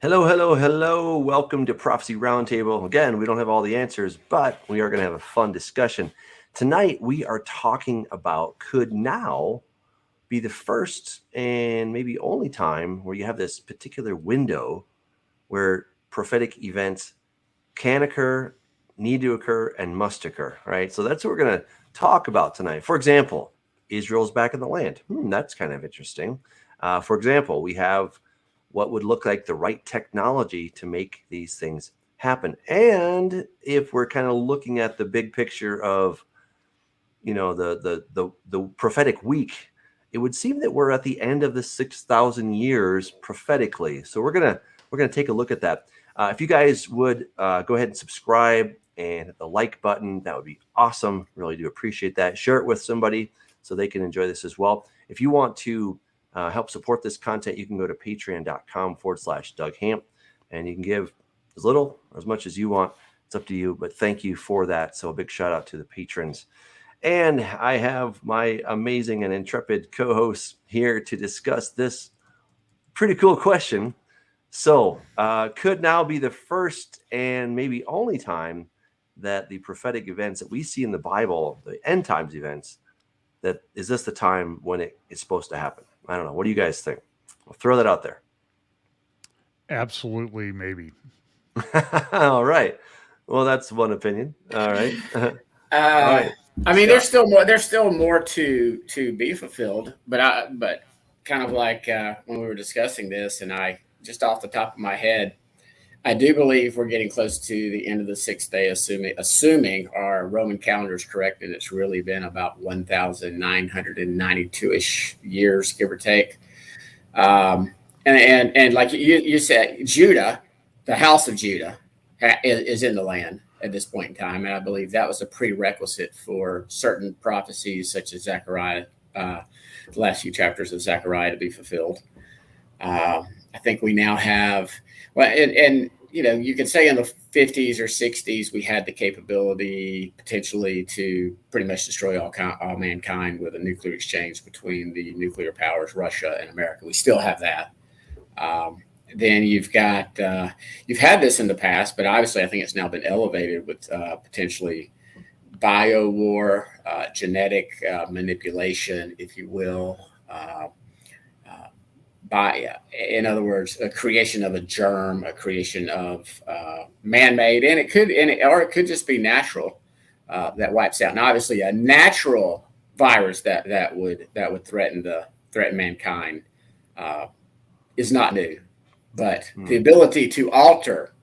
Hello, hello, hello. Welcome to Prophecy Roundtable. Again, we don't have all the answers, but we are going to have a fun discussion. Tonight, we are talking about could now be the first and maybe only time where you have this particular window where prophetic events can occur, need to occur, and must occur, right? So that's what we're going to talk about tonight. For example, Israel's back in the land. That's kind of interesting. For example, we have what would look like the right technology to make these things happen. And if we're kind of looking at the big picture of, the prophetic week, it would seem that we're at the end of the 6,000 years prophetically. So we're gonna take a look at that. If you guys would go ahead and subscribe and hit the like button, that would be awesome. Really do appreciate that. Share it with somebody so they can enjoy this as well. If you want to help support this content, you can go to patreon.com/Doug Hamp, and you can give as little or as much as you want. It's up to you, but thank you for that. So a big shout out to the patrons. And I have my amazing and intrepid co-hosts here to discuss this pretty cool question. So could now be the first and maybe only time that the prophetic events that we see in the Bible, the end times events, that is this the time when it is supposed to happen? I don't know. What do you guys think? I'll throw that out there. Absolutely, maybe. All right. Well, that's one opinion. All right. All Uh, right. I mean, Scott. there's still more. There's still more to be fulfilled. But kind of like when we were discussing this, and I just off the top of my head, I do believe we're getting close to the end of the sixth day, assuming our Roman calendar is correct, and it's really been about 1,992 ish years, give or take. And like you said, Judah, the house of Judah, is in the land at this point in time, and I believe that was a prerequisite for certain prophecies, such as Zechariah, the last few chapters of Zechariah, to be fulfilled. I think we now have, well, and you could say in the 50s or 60s we had the capability potentially to pretty much destroy all mankind with a nuclear exchange between the nuclear powers, Russia and America. We still have that. Then you've had this in the past, but obviously I think it's now been elevated with potentially bio war, genetic manipulation, if you will. In other words, a creation of a germ, a creation of man-made, and it could just be natural that wipes out. Now, obviously, a natural virus that would threaten mankind is not new, but the ability to alter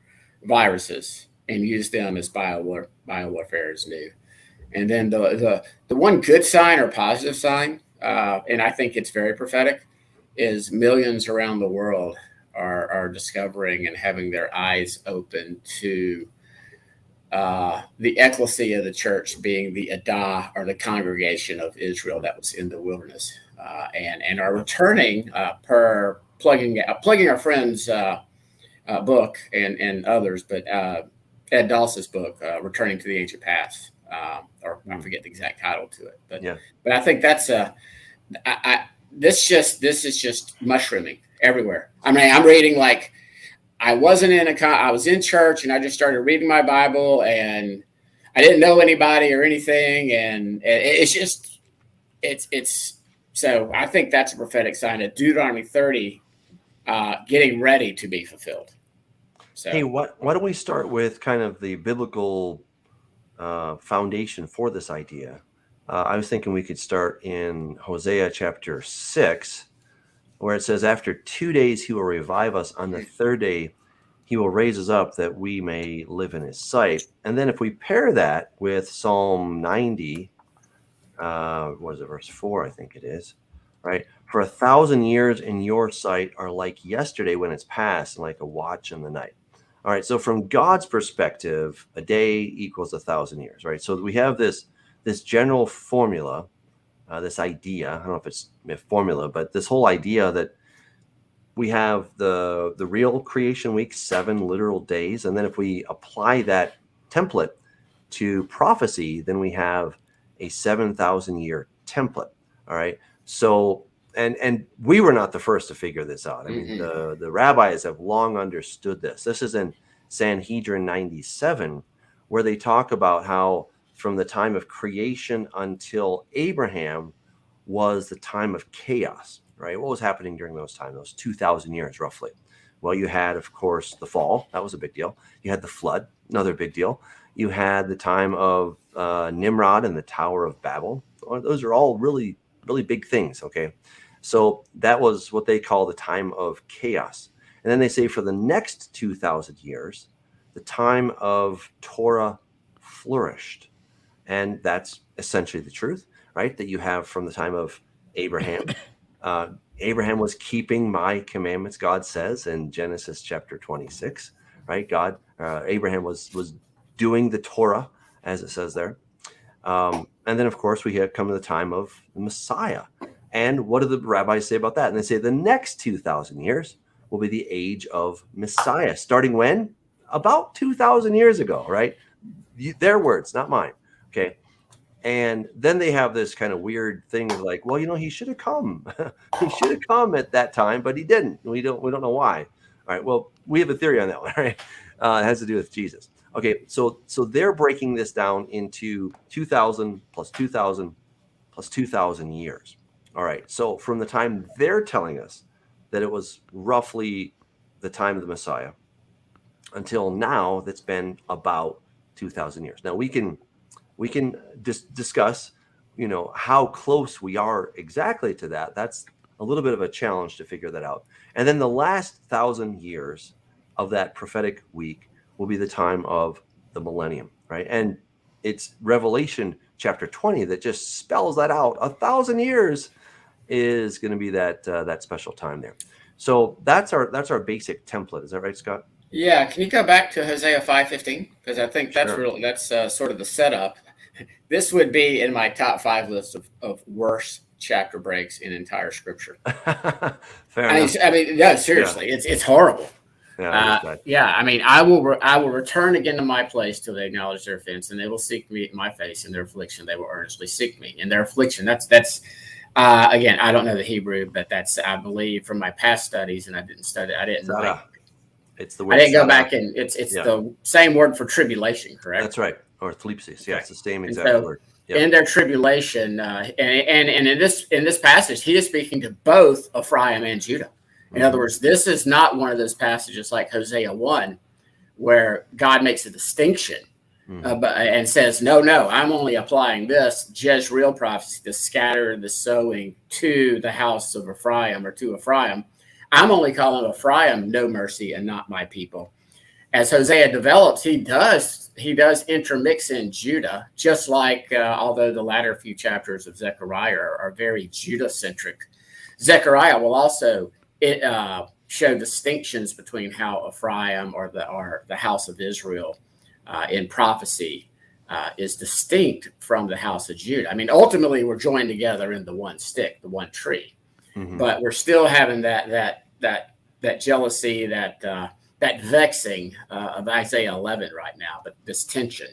viruses and use them as biowarfare is new. And then the one good sign or positive sign, and I think it's very prophetic, is millions around the world are discovering and having their eyes open to the ecclesia of the church being the Adah, or the congregation of Israel that was in the wilderness, and are returning per plugging our friend's book and others, but Ed Dawson's book, Returning to the Ancient Past, or I forget the exact title to it, but I think that's this is just mushrooming everywhere. I mean, I'm reading, like, I was in church and I just started reading my Bible and I didn't know anybody or anything. And it's so I think that's a prophetic sign of Deuteronomy 30 getting ready to be fulfilled. So, hey, why don't we start with kind of the biblical foundation for this idea? I was thinking we could start in Hosea chapter 6, where it says, after 2 days he will revive us. On the third day he will raise us up that we may live in his sight. And then if we pair that with Psalm 90, what is it, verse 4, I think it is, right? For 1,000 years in your sight are like yesterday when it's past, and like a watch in the night. All right, so from God's perspective, a day equals 1,000 years, right? So we have this general formula, this idea. I don't know if it's a formula, but this whole idea that we have the real creation week, 7 literal days. And then if we apply that template to prophecy, then we have a 7,000 year template. All right. So And we were not the first to figure this out. I mean, the rabbis have long understood this. This is in Sanhedrin 97, where they talk about how from the time of creation until Abraham was the time of chaos, right? What was happening during those times, those 2,000 years roughly? Well, you had, of course, the fall. That was a big deal. You had the flood, another big deal. You had the time of Nimrod and the Tower of Babel. Those are all really, really big things, okay? So that was what they call the time of chaos. And then they say for the next 2,000 years, the time of Torah flourished. And that's essentially the truth, right? That you have from the time of Abraham. Abraham was keeping my commandments, God says in Genesis chapter 26, right? Abraham was doing the Torah, as it says there. And then, of course, we have come to the time of the Messiah. And what do the rabbis say about that? And they say the next 2,000 years will be the age of Messiah. Starting when? About 2,000 years ago, right? Their words, not mine. Okay. And then they have this kind of weird thing of like, well, he should have come. He should have come at that time, but he didn't. We don't know why. All right. Well, we have a theory on that one, right? It has to do with Jesus. Okay. So they're breaking this down into 2,000 plus 2,000 plus 2,000 years. All right. So from the time they're telling us that it was roughly the time of the Messiah until now, that's been about 2,000 years. Now we can discuss, how close we are exactly to that. That's a little bit of a challenge to figure that out. And then the last 1,000 years of that prophetic week will be the time of the millennium, right? And it's Revelation chapter 20 that just spells that out. 1,000 years is going to be that special time there. So that's our basic template. Is that right, Scott? Yeah. Can you go back to Hosea 5:15? Because I think that's Sure. that's sort of the setup. This would be in my top 5 list of worst chapter breaks in entire Scripture. Fair enough. I mean, no, seriously, it's horrible. Yeah, I mean, I will return again to my place till they acknowledge their offense, and they will seek me in my face. In their affliction, they will earnestly seek me. In their affliction, that's again, I don't know the Hebrew, but that's, I believe, from my past studies, and I didn't study. I didn't. It's the word. I didn't go back, and it's the same word for tribulation, correct? That's right. Or thlipsis. Yeah, it's the same exact word. Yep. In their tribulation, and in this passage, he is speaking to both Ephraim and Judah. In other words, this is not one of those passages like Hosea 1, where God makes a distinction and says, no, I'm only applying this Jezreel prophecy, the scatter, the sowing to the house of Ephraim or to Ephraim. I'm only calling Ephraim no mercy and not my people. As Hosea develops, he does intermix in Judah, just like although the latter few chapters of Zechariah are very Judah-centric. Zechariah will also show distinctions between how Ephraim or the house of Israel in prophecy is distinct from the house of Judah. I mean, ultimately, we're joined together in the one stick, the one tree, but we're still having that jealousy, that vexing of Isaiah 11 right now, but this tension.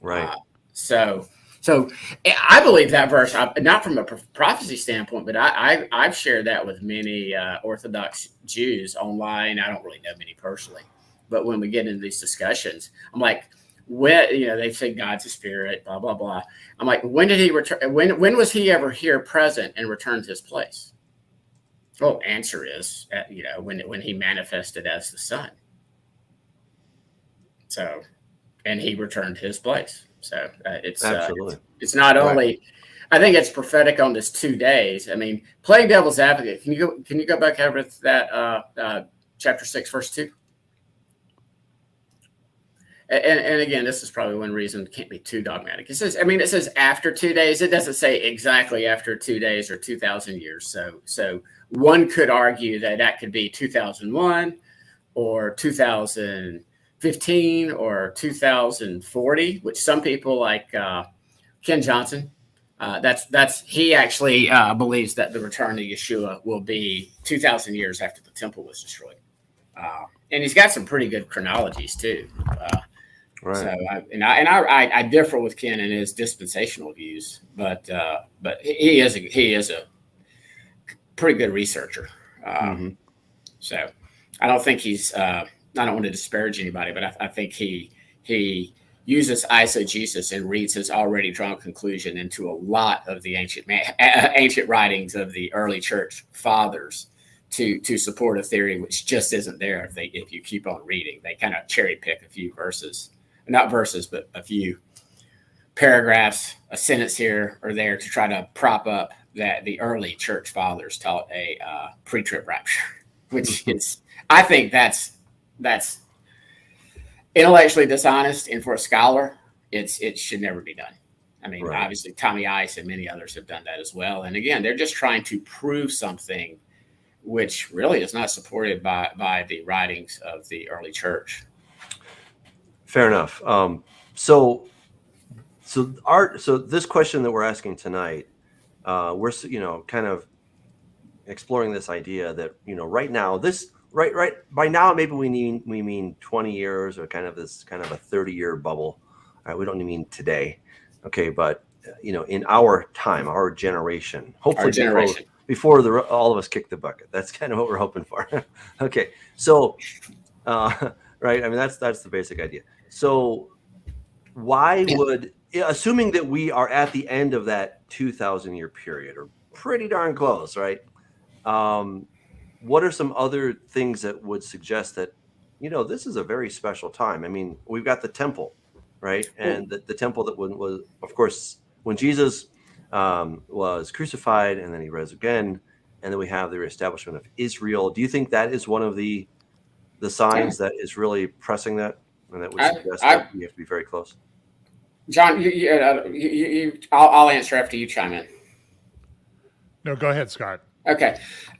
Right. So I believe that verse, not from a prophecy standpoint, but I've shared that with many Orthodox Jews online. I don't really know many personally, but when we get into these discussions, I'm like, when they say God's a spirit, blah blah blah. I'm like, when did he return? When was he ever here, present, and returned to his place? Well, answer is, when he manifested as the Son. So, and he returned to his place. So it's not only, I think it's prophetic on this 2 days. I mean, playing devil's advocate. Can you go back over that chapter 6, verse 2? And again, this is probably one reason it can't be too dogmatic. It says after 2 days. It doesn't say exactly after 2 days or 2,000 years. So one could argue that could be 2001 or 2015 or 2040, which some people like Ken Johnson, he actually believes that the return of Yeshua will be 2,000 years after the temple was destroyed. And he's got some pretty good chronologies too. Right. So I differ with Ken in his dispensational views, but he is a pretty good researcher. Mm-hmm. So I don't think he's. I don't want to disparage anybody, but I think he uses eisegesis and reads his already drawn conclusion into a lot of the ancient writings of the early church fathers to support a theory which just isn't there if you keep on reading. They kind of cherry pick a few verses, not verses, but a few paragraphs, a sentence here or there to try to prop up that the early church fathers taught a pre-trib rapture, which is, I think that's intellectually dishonest, and for a scholar, it should never be done. I mean, Right. Obviously, Tommy Ice and many others have done that as well. And again, they're just trying to prove something which really is not supported by the writings of the early church. Fair enough. So this question that we're asking tonight, we're kind of exploring this idea that right now right by now maybe we mean 20 years or kind of a 30-year bubble. All right, we don't mean today, okay, but in our time, our generation, hopefully before all of us kick the bucket. That's kind of what we're hoping for. Okay, so right, I mean that's the basic idea. So why would, assuming that we are at the end of that 2,000-year period, or pretty darn close, right? What are some other things that would suggest that, this is a very special time? I mean, we've got the temple, right? And the temple that was, of course, when Jesus was crucified and then he rose again, and then we have the reestablishment of Israel. Do you think that is one of the signs that is really pressing that, and that would suggest that we have to be very close? John, I'll answer after you chime in. No, go ahead, Scott. Okay.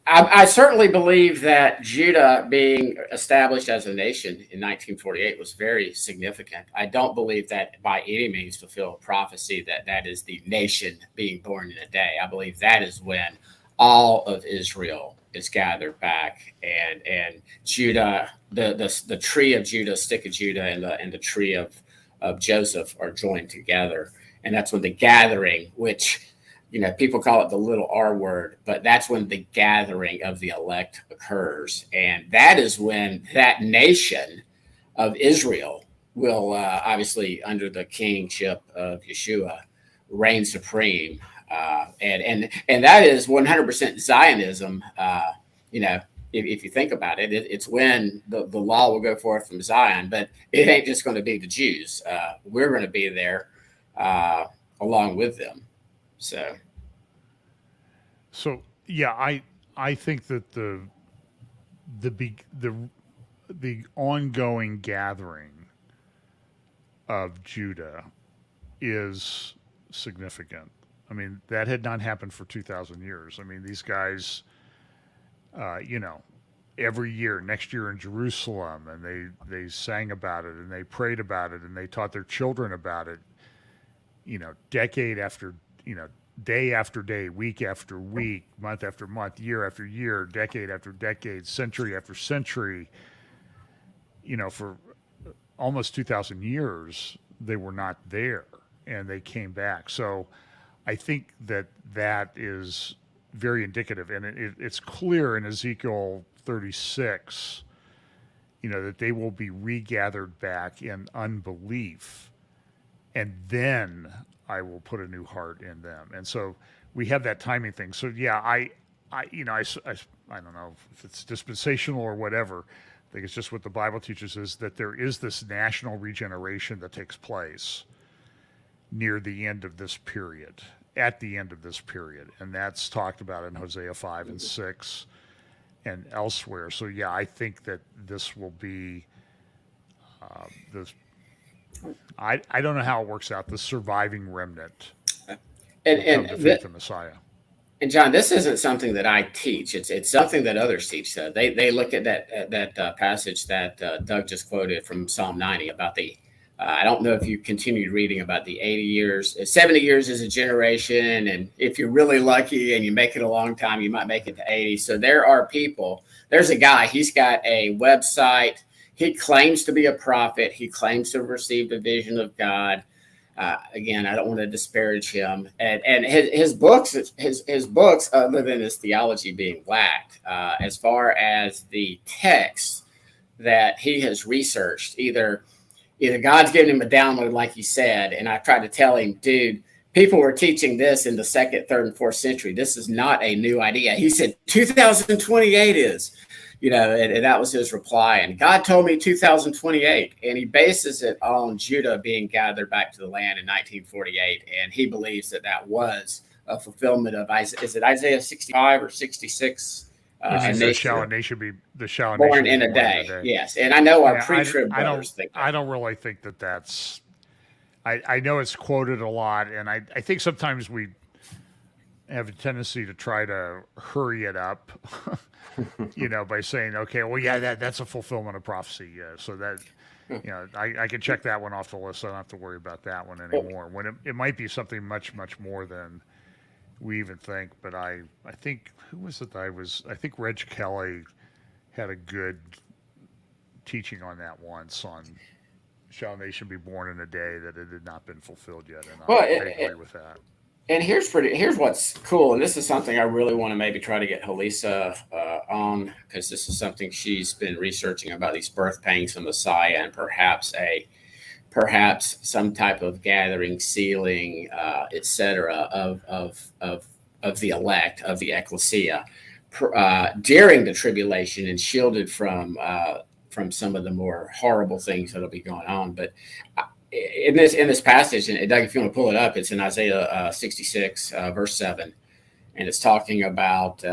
I certainly believe that Judah being established as a nation in 1948 was very significant. I don't believe that by any means fulfilled prophecy that is the nation being born in a day. I believe that is when all of Israel is gathered back, and Judah, the tree of Judah, stick of Judah, and the tree of Joseph are joined together. And that's when the gathering, which people call it the little R word, but that's when the gathering of the elect occurs. And that is when that nation of Israel will, obviously, under the kingship of Yeshua, reign supreme. And that is 100% Zionism. If you think about it, it's when the law will go forth from Zion, but it ain't just going to be the Jews. We're going to be there along with them. So yeah, I think that the ongoing gathering of Judah is significant. I mean, that had not happened for 2,000 years. I mean, these guys, every year, next year in Jerusalem, and they sang about it, and they prayed about it, and they taught their children about it, decade after, day after day, week after week, month after month, year after year, decade after decade, century after century. For almost 2,000 years, they were not there, and they came back. So I think that is very indicative, and it's clear in Ezekiel 36, that they will be regathered back in unbelief, and then I will put a new heart in them. And so we have that timing thing. So yeah, I don't know if it's dispensational or whatever. I think it's just what the Bible teaches, is that there is this national regeneration that takes place near the end of this period, at the end of this period. And that's talked about in Hosea 5 and 6 and elsewhere. So yeah, I think that this will be this. I don't know how it works out, the surviving remnant and to faith in Messiah. And John, this isn't something that I teach. It's something that others teach. They look at that passage that Doug just quoted from Psalm 90 about the. I don't know if you continued reading about the 80 years. 70 years is a generation, and if you're really lucky and you make it a long time, you might make it to 80. So there are people. There's a guy. He's got a website. He claims to be a prophet. He claims to have received a vision of God. Again, I don't want to disparage him, and his books, other than his theology being lacked, as far as the texts that he has researched, either God's given him a download, like he said, and I tried to tell him, dude, people were teaching this in the 2nd, 3rd, and 4th century. This is not a new idea. He said 2028 is. And that was his reply. And God told me 2028, and he bases it on Judah being gathered back to the land in 1948. And he believes that was a fulfillment of Isaiah 65 or 66? Shall a nation be born in a day? Yes. And I know our pre-trib brothers think that. I don't really think that that's. I know it's quoted a lot, and I think sometimes we have a tendency to try to hurry it up. By saying, okay, well, yeah, that's a fulfillment of prophecy. Yeah. So that, I can check that one off the list. I don't have to worry about that one anymore. When it might be something much, much more than we even think. But I think, who was it? I think Reg Kelly had a good teaching on that once on shall a nation be born in a day that it had not been fulfilled yet. And I agree with that. And here's what's cool, and this is something I really want to maybe try to get Halisa on, because this is something she's been researching about these birth pangs of Messiah, and perhaps some type of gathering, sealing, etc. of the elect, of the ecclesia during the tribulation, and shielded from some of the more horrible things that'll be going on, but. In this passage, and Doug, if you want to pull it up, it's in Isaiah 66, verse 7, and it's talking about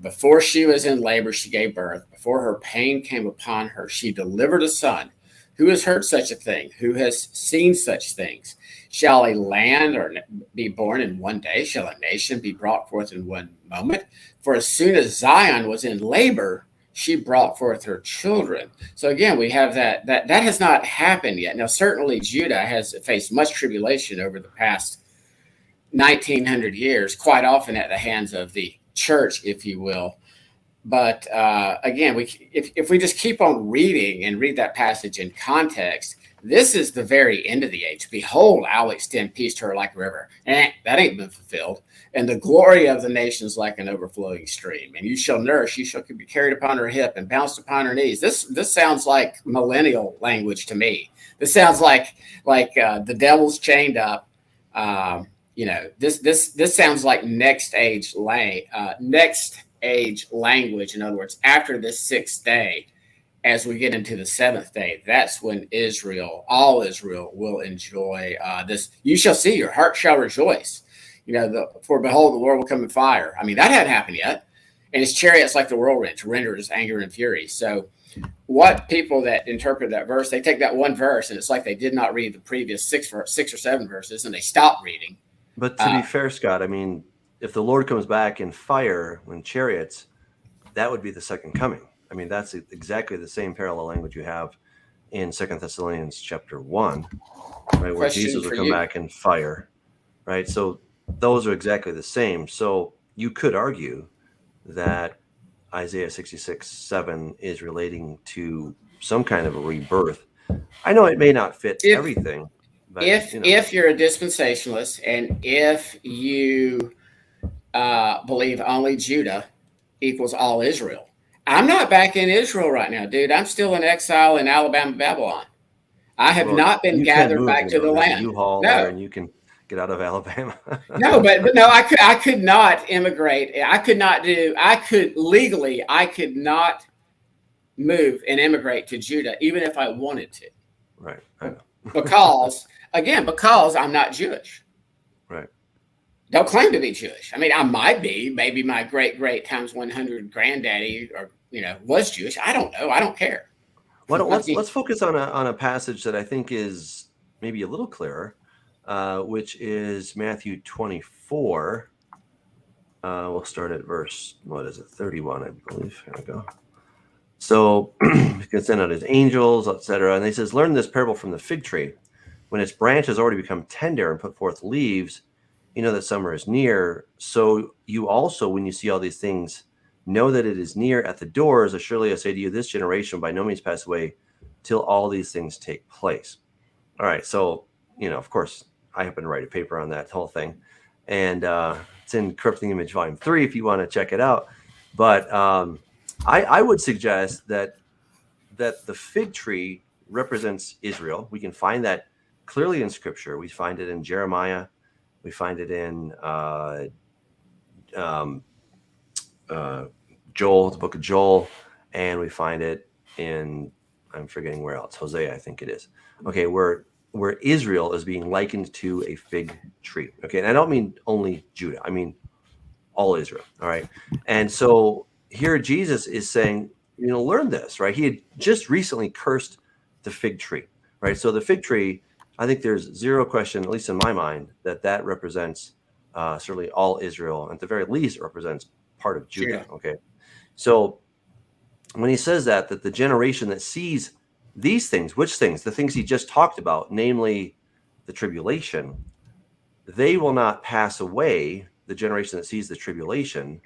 before she was in labor, she gave birth. Before her pain came upon her, she delivered a son. Who has heard such a thing? Who has seen such things? Shall a land be born in one day? Shall a nation be brought forth in one moment? For as soon as Zion was in labor, she brought forth her children. So again, we have that has not happened yet. Now, certainly Judah has faced much tribulation over the past 1900 years, quite often at the hands of the church, if you will. But again, if we just keep on reading and read that passage in context, this is the very end of the age. Behold, I'll extend peace to her like a river. That ain't been fulfilled. And the glory of the nations like an overflowing stream. And you shall nurse, you shall be carried upon her hip and bounced upon her knees. This sounds like millennial language to me. This sounds like the devil's chained up. This sounds like next age language. In other words, after this 6th day, as we get into the 7th day, that's when all Israel will enjoy this. You shall see, your heart shall rejoice. For behold, the Lord will come in fire. I mean, that hadn't happened yet. And his chariots like the whirlwind, to render his anger and fury. So what people that interpret that verse, they take that one verse, and it's like they did not read the previous 6 or 7 verses, and they stop reading. But to be fair, Scott, I mean, if the Lord comes back in fire when chariots, that would be the second coming. I mean, that's exactly the same parallel language you have in 2 Thessalonians chapter 1, right, where Jesus will come back in fire, right? So those are exactly the same. So you could argue that Isaiah 66:7 is relating to some kind of a rebirth. I know it may not fit everything. But, if you're a dispensationalist, and if you believe only Judah equals all Israel, I'm not back in Israel right now, dude. I'm still in exile in Alabama, Babylon. I have not been gathered back to the land. U-Haul there, and you can get out of Alabama. No, but no, I could not immigrate. I could not move and immigrate to Judah, even if I wanted to. Right. I know. because I'm not Jewish. Right. Don't claim to be Jewish. I mean, I might be. Maybe my great times 100 granddaddy was Jewish. I don't know. I don't care. Well, let's focus on a passage that I think is maybe a little clearer, which is Matthew 24. We'll start at verse 31, I believe. Here we go. So he can send out his angels, etc. And he says, learn this parable from the fig tree. When its branch has already become tender and put forth leaves, you know that summer is near. So you also, when you see all these things, know that it is near at the doors. As surely I say to you, this generation by no means pass away till all these things take place. All right. So, of course, I happen to write a paper on that whole thing, and it's in Corrupting Image Volume 3 if you want to check it out. But I would suggest that the fig tree represents Israel. We can find that clearly in Scripture. We find it in Jeremiah. We find it in Joel, the book of Joel, and we find it in, I'm forgetting where else, Hosea, I think it is. Okay, where Israel is being likened to a fig tree. Okay, and I don't mean only Judah. I mean all Israel. All right, and so here Jesus is saying, learn this, right? He had just recently cursed the fig tree, right? So the fig tree, I think there's zero question, at least in my mind, that represents certainly all Israel. At the very least, it represents part of Judah. Sure. Okay, so when he says that the generation that sees these things, which things? The things he just talked about, namely the tribulation, they will not pass away, the generation that sees the tribulation,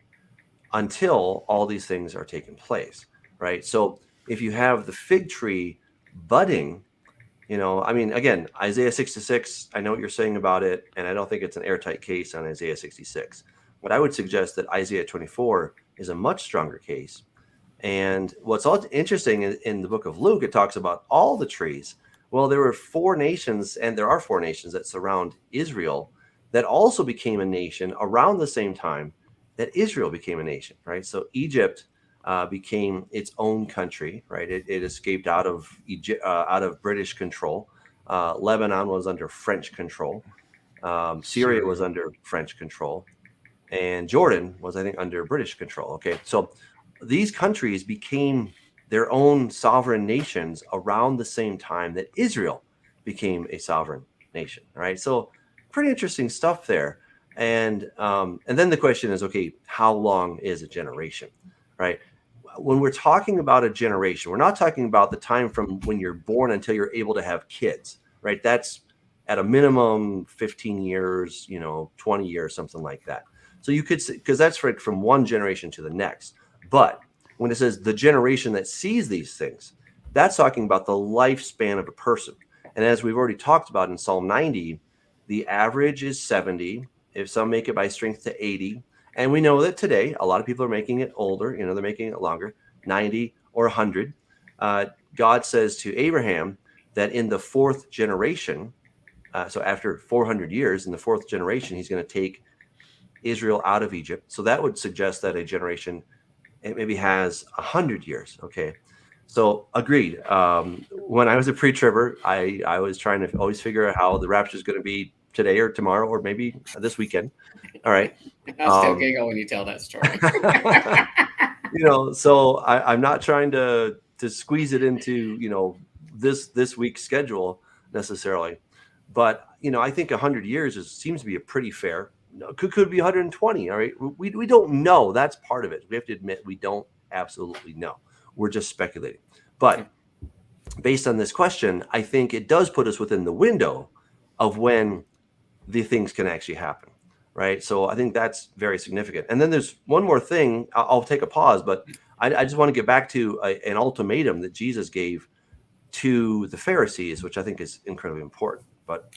until all these things are taking place, right? So if you have the fig tree budding, again, Isaiah 66, I know what you're saying about it, and I don't think it's an airtight case on Isaiah 66. But I would suggest that Isaiah 24 is a much stronger case. And what's all interesting in the book of Luke, it talks about all the trees. Well, there were 4 nations, and there are 4 nations that surround Israel that also became a nation around the same time that Israel became a nation, right? So Egypt became its own country, right? It escaped out of Egypt, out of British control. Lebanon was under French control. Syria was under French control. And Jordan was, I think, under British control. Okay, so these countries became their own sovereign nations around the same time that Israel became a sovereign nation. Right, so pretty interesting stuff there. And then the question is, okay, how long is a generation? Right, when we're talking about a generation, we're not talking about the time from when you're born until you're able to have kids. Right, that's at a minimum 15 years, 20 years, something like that. So you could say, because that's from one generation to the next. But when it says the generation that sees these things, that's talking about the lifespan of a person. And as we've already talked about in Psalm 90, the average is 70. If some make it by strength to 80. And we know that today, a lot of people are making it older, they're making it longer, 90 or 100. God says to Abraham that in the 4th generation, so after 400 years, in the 4th generation, he's going to take Israel out of Egypt. So that would suggest that a generation, it maybe has 100 years. Okay, so agreed. When I was a pre-tribber, I was trying to always figure out how the rapture is going to be today or tomorrow or maybe this weekend. All right. I still giggle when you tell that story. So I'm not trying to squeeze it into this week's schedule necessarily, but I think 100 years seems to be a pretty fair. Could be 120. All right, we don't know. That's part of it. We have to admit we don't absolutely know. We're just speculating. But based on this question, I think it does put us within the window of when the things can actually happen, right? So I think that's very significant. And then there's one more thing. I'll take a pause, but I just want to get back to an ultimatum that Jesus gave to the Pharisees, which I think is incredibly important. But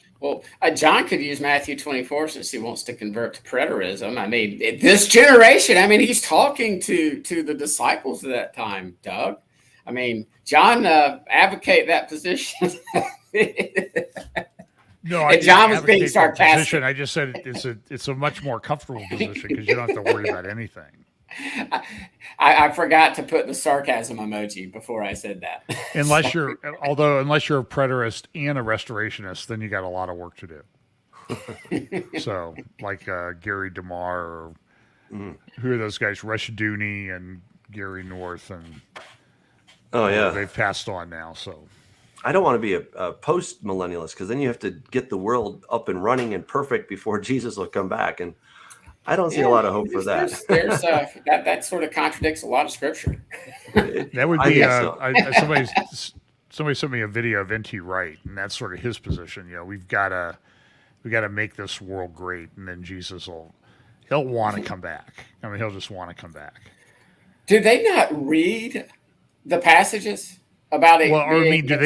John could use Matthew 24 since he wants to convert to preterism. I mean, this generation, he's talking to the disciples at that time, Doug. I mean, John advocate that position. No, I John was being sarcastic. I just said it's a much more comfortable position because you don't have to worry about anything. I forgot to put the sarcasm emoji before I said that. Unless you're a preterist and a restorationist, then you got a lot of work to do. So, like Gary DeMar, or who are those guys? Rushdoony and Gary North, and they've passed on now. So, I don't want to be a post-millennialist because then you have to get the world up and running and perfect before Jesus will come back, and I don't see a lot of hope for that. There's that sort of contradicts a lot of scripture. That would be somebody sent me a video of N.T. Wright, and that's sort of his position. We've got to make this world great, and then Jesus he'll want to come back. He'll just want to come back. Do they not read the passages? about it. Well, or I mean, being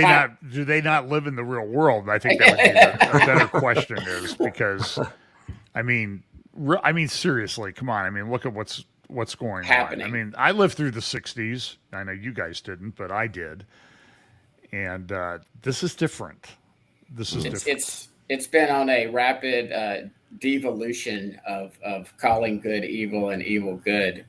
do they not live in the real world? I think that would be a better question, is because, I mean, seriously, come on. I mean, look at what's going happening? on. I mean, I lived through the '60s. I know you guys didn't, but I did. And this is different. This is different. It's been on a rapid devolution of calling good evil and evil good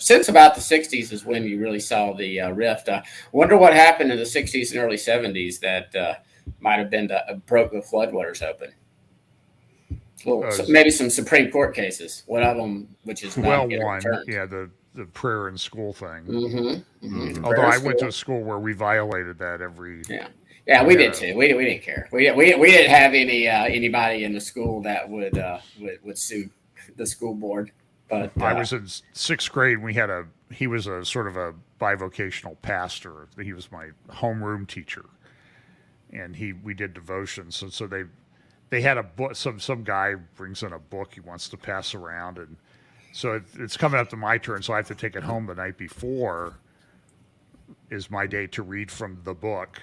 since about the 60s is when you really saw the rift. Wonder what happened in the 60s and early 70s that might have been broke the floodwaters open. Well, maybe some Supreme Court cases. One of them, which is one, yeah, the prayer in school thing. Mm-hmm. Mm-hmm. Although I went to a school where we violated that every. Yeah, we did too. We didn't care. We didn't have anybody in the school that would sue the school board. But I was in 6th grade. He was a sort of a bivocational pastor. He was my homeroom teacher, and we did devotions. And so they had a book. Some guy brings in a book he wants to pass around, and so it's coming up to my turn. So I have to take it home the night before. Is my day to read from the book.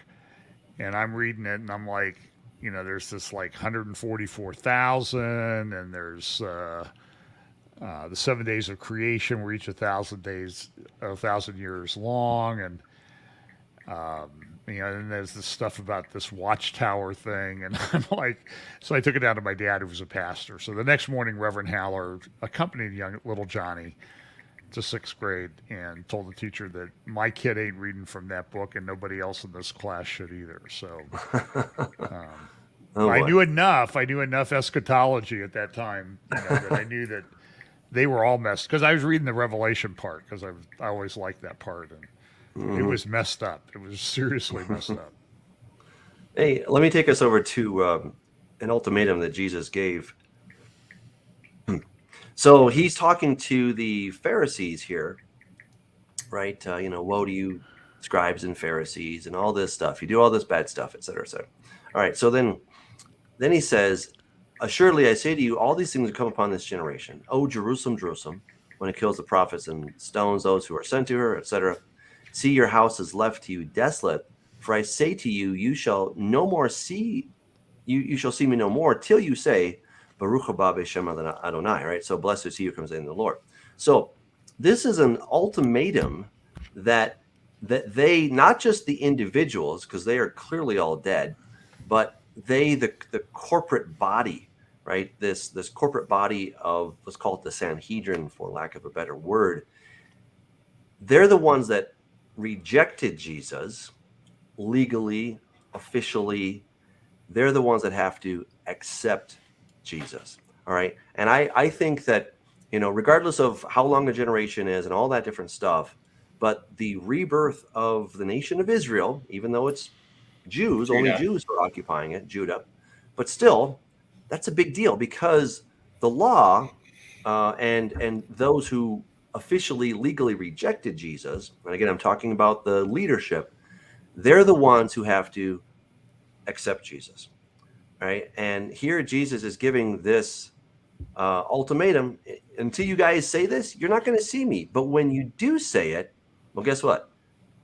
And I'm reading it, and I'm like, there's this like 144,000, and there's the 7 days of creation, where each 1,000 years long, and and there's this stuff about this watchtower thing, and I'm like, so I took it down to my dad, who was a pastor. So the next morning, Reverend Haller accompanied little Johnny to 6th grade and told the teacher that my kid ain't reading from that book, and nobody else in this class should either. So I knew enough. I knew enough eschatology at that time that I knew that they were all messed, because I was reading the Revelation part, because I always liked that part, and it was messed up. It was seriously messed up. Hey, let me take us over to an ultimatum that Jesus gave. So he's talking to the Pharisees here, right? Woe to you, scribes and Pharisees, and all this stuff. You do all this bad stuff, et cetera, et cetera. All right. So then he says, assuredly, I say to you, all these things will come upon this generation. Oh, Jerusalem, Jerusalem, when it kills the prophets and stones those who are sent to her, et cetera. See, your house is left to you desolate. For I say to you, you shall no more see, you shall see me no more, till you say, Baruch haba b'shem Adonai, right? So blessed is he who comes in the Lord. So this is an ultimatum that they, not just the individuals, because they are clearly all dead, but the corporate body, right? This corporate body of, let's call it the Sanhedrin, for lack of a better word. They're the ones that rejected Jesus legally, officially. They're the ones that have to accept Jesus. All right. And I think that, regardless of how long a generation is and all that different stuff, but the rebirth of the nation of Israel, even though it's Jews, only Jews are occupying it, Judah, but still, that's a big deal, because the law and those who officially, legally rejected Jesus, and again, I'm talking about the leadership, they're the ones who have to accept Jesus. Right. And here Jesus is giving this ultimatum. Until you guys say this, you're not going to see me. But when you do say it, well, guess what?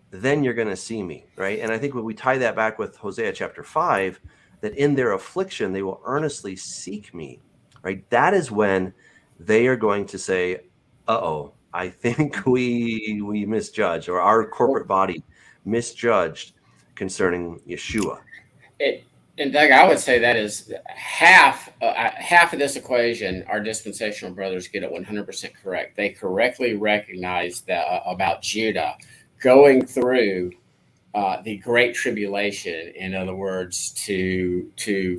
Then you're going to see me. Right. And I think when we tie that back with Hosea chapter 5, that in their affliction, they will earnestly seek me. Right. That is when they are going to say, uh-oh, I think we misjudged, or our corporate body misjudged concerning Yeshua. And Doug, I would say that is half of this equation. Our dispensational brothers get it 100% correct. They correctly recognize that about Judah going through the Great Tribulation. In other words,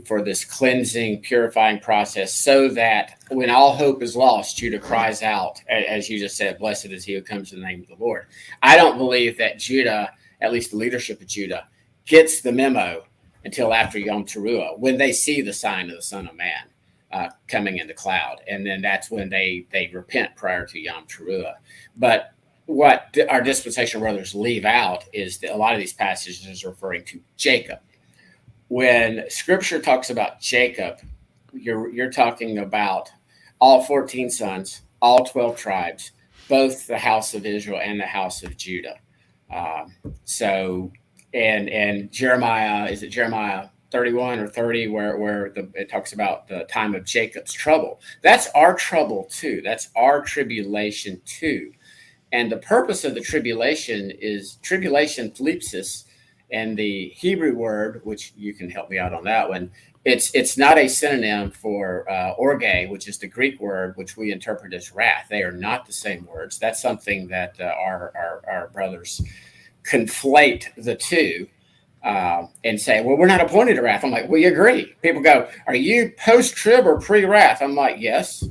for this cleansing, purifying process, so that when all hope is lost, Judah cries out, as you just said, "Blessed is he who comes in the name of the Lord." I don't believe that Judah, at least the leadership of Judah, gets the memo until after Yom Teruah, when they see the sign of the Son of Man coming in the cloud. And then that's when they repent prior to Yom Teruah. But what our dispensational brothers leave out is that a lot of these passages is referring to Jacob. When Scripture talks about Jacob, you're talking about all 14 sons, all 12 tribes, both the house of Israel and the house of Judah. So and Jeremiah, is it Jeremiah 31 or 30, where it talks about the time of Jacob's trouble. That's our trouble too. That's our tribulation too. And the purpose of the tribulation is tribulation thlipsis, and the Hebrew word, which you can help me out on that one, it's not a synonym for orge, which is the Greek word, which we interpret as wrath. They are not the same words. That's something that our brothers conflate the two and say, well, we're not appointed to wrath. I'm like, we agree. People go, are you post-trib or pre-wrath? I'm like, yes.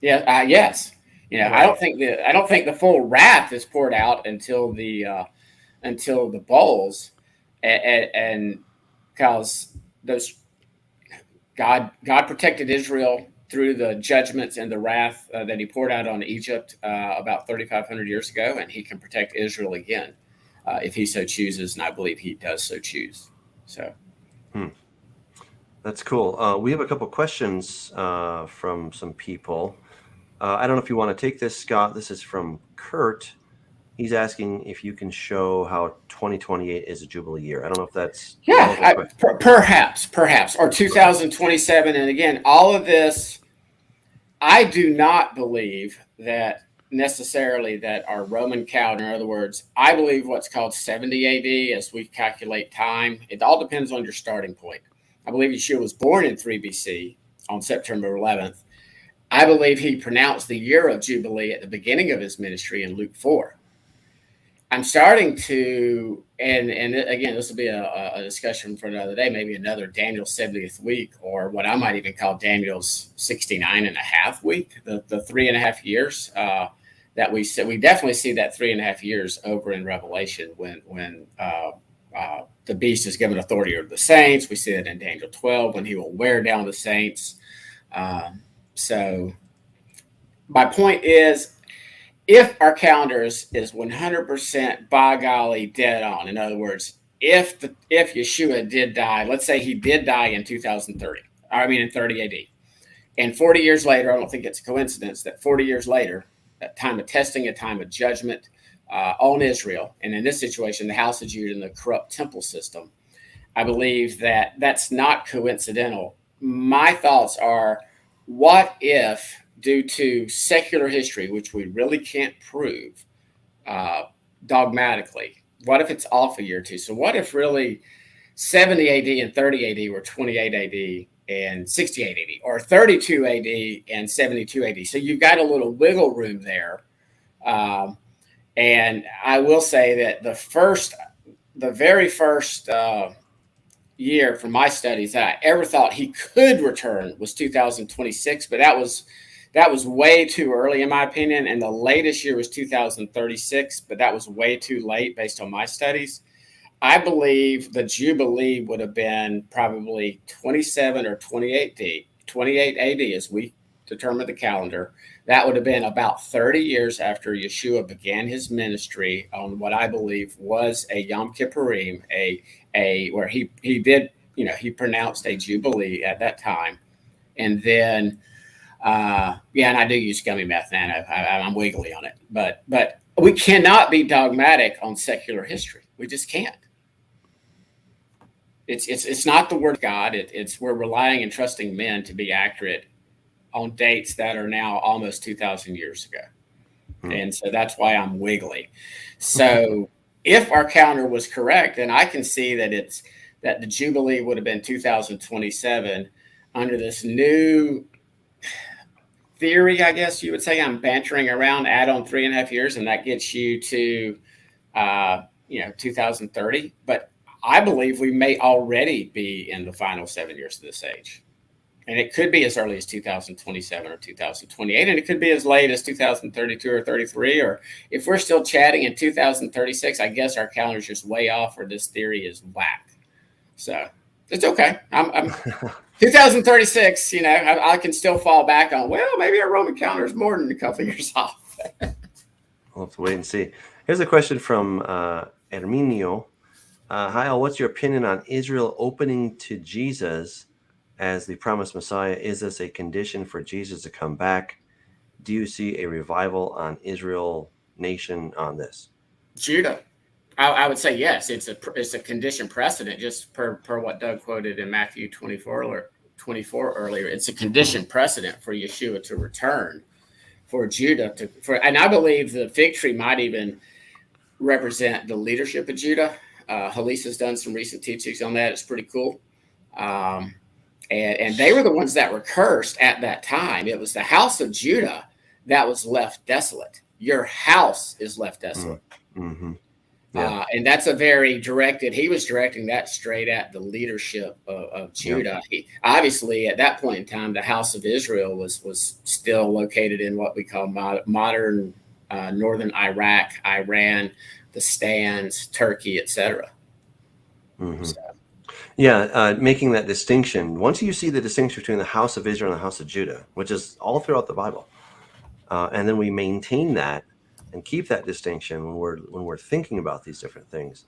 Yeah, yes. You know, Right. I don't think the full wrath is poured out until the bowls, and because those God protected Israel through the judgments and the wrath that he poured out on Egypt about 3,500 years ago, and he can protect Israel again if he so chooses, and I believe he does so choose. So. That's cool. We have a couple questions from some people. I don't know if you want to take this, Scott. This is from Kurt. He's asking if you can show how 2028 is a Jubilee year. I don't know if that's perhaps, or 2027. And again, all of this, I do not believe that necessarily that our Roman calendar, in other words, I believe what's called 70 AD as we calculate time. It all depends on your starting point. I believe Yeshua was born in 3 BC on September 11th. I believe he pronounced the year of Jubilee at the beginning of his ministry in Luke 4. I'm starting to, and again, this will be a discussion for another day, maybe another Daniel's 70th week, or what I might even call Daniel's 69 and a half week, the 3.5 years that we definitely see that 3.5 years over in Revelation when the beast is given authority over the saints. We see it in Daniel 12 when he will wear down the saints. So my point is, if our calendar is 100% by golly dead on, in other words, if Yeshua did die, let's say he did die in 30 AD, and 40 years later, I don't think it's a coincidence that 40 years later, a time of testing, a time of judgment on Israel, and in this situation, the house of Judah and the corrupt temple system, I believe that that's not coincidental. My thoughts are, what if, due to secular history, which we really can't prove dogmatically, what if it's off a year or two? So what if really 70 AD and 30 AD were 28 AD and 68 AD, or 32 AD and 72 AD? So you've got a little wiggle room there. And I will say that the very first year from my studies that I ever thought he could return was 2026, but that was way too early in my opinion. And the latest year was 2036, but that was way too late based on my studies. I believe the Jubilee would have been probably 27 or 28 AD as we determine the calendar. That would have been about 30 years after Yeshua began his ministry on what I believe was a Yom Kippurim, where he did, he pronounced a Jubilee at that time. And then, and I do use gummy meth, and I'm wiggly on it. But we cannot be dogmatic on secular history. We just can't. It's not the word of God. We're relying and trusting men to be accurate on dates that are now almost 2,000 years ago. And so that's why I'm wiggly. So if our calendar was correct, then I can see that the Jubilee would have been 2027 under this new theory, I guess you would say. I'm bantering around, add on 3.5 years, and that gets you to 2030. But I believe we may already be in the final 7 years of this age. And it could be as early as 2027 or 2028, and it could be as late as 2032 or 33. Or if we're still chatting in 2036, I guess our calendar's just way off, or this theory is whack. So it's okay. I'm 2036. I can still fall back on. Well, maybe our Roman calendar is more than a couple of years off. We'll have to wait and see. Here's a question from Herminio. Hi, all. What's your opinion on Israel opening to Jesus as the promised Messiah? Is this a condition for Jesus to come back? Do you see a revival on Israel nation on this? Judah. I would say yes. It's a condition precedent, just per what Doug quoted in Matthew 24 earlier. It's a condition precedent for Yeshua to return, for Judah and I believe the fig tree might even represent the leadership of Judah. Halisa's done some recent teachings on that. It's pretty cool. And they were the ones that were cursed at that time. It was the house of Judah that was left desolate. Your house is left desolate. Mm-hmm. Yeah. And that's a very he was directing that straight at the leadership of Judah. Yeah. Obviously, at that point in time, the house of Israel was still located in what we call modern northern Iraq, Iran, the Stands, Turkey, etc. Mm-hmm. So. Yeah, making that distinction. Once you see the distinction between the house of Israel and the house of Judah, which is all throughout the Bible, and then we maintain that and keep that distinction when we're thinking about these different things,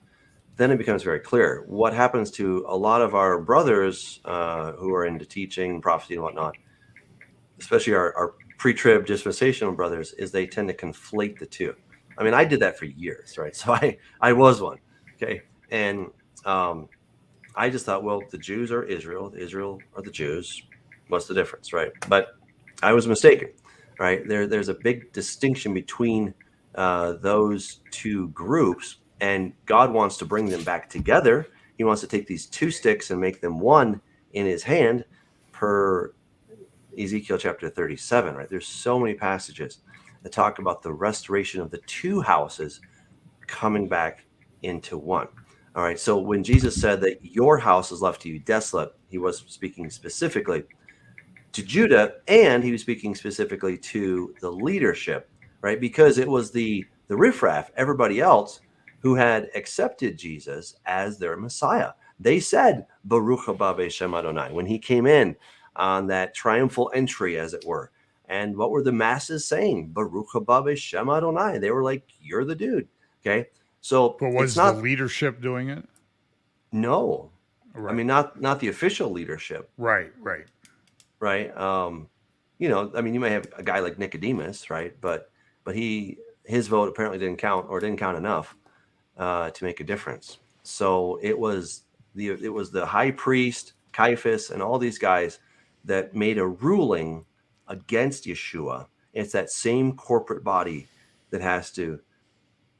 then it becomes very clear. What happens to a lot of our brothers who are into teaching, prophecy, and whatnot, especially our pre-trib dispensational brothers, is they tend to conflate the two. I mean, I did that for years, right? So I was one, okay? And I just thought, well, the Jews are Israel are the Jews. What's the difference, right? But I was mistaken, right? There's a big distinction between those two groups, and God wants to bring them back together. He wants to take these two sticks and make them one in his hand, per Ezekiel chapter 37, right? There's so many passages that talk about the restoration of the two houses coming back into one. All right. So when Jesus said that your house is left to you desolate, he was speaking specifically to Judah, and he was speaking specifically to the leadership, right? Because it was the riffraff, everybody else who had accepted Jesus as their Messiah. They said, Baruch haba b'Shem Adonai, when he came in on that triumphal entry, as it were. And what were the masses saying? Baruch haba b'Shem Adonai. They were like, you're the dude. Okay. So, but was the leadership doing it? No. Right. I mean, not the official leadership. Right. You know, I mean, you may have a guy like Nicodemus, right? But his vote apparently didn't count enough to make a difference. So it was the high priest, Caiaphas, and all these guys that made a ruling against Yeshua. It's that same corporate body that has to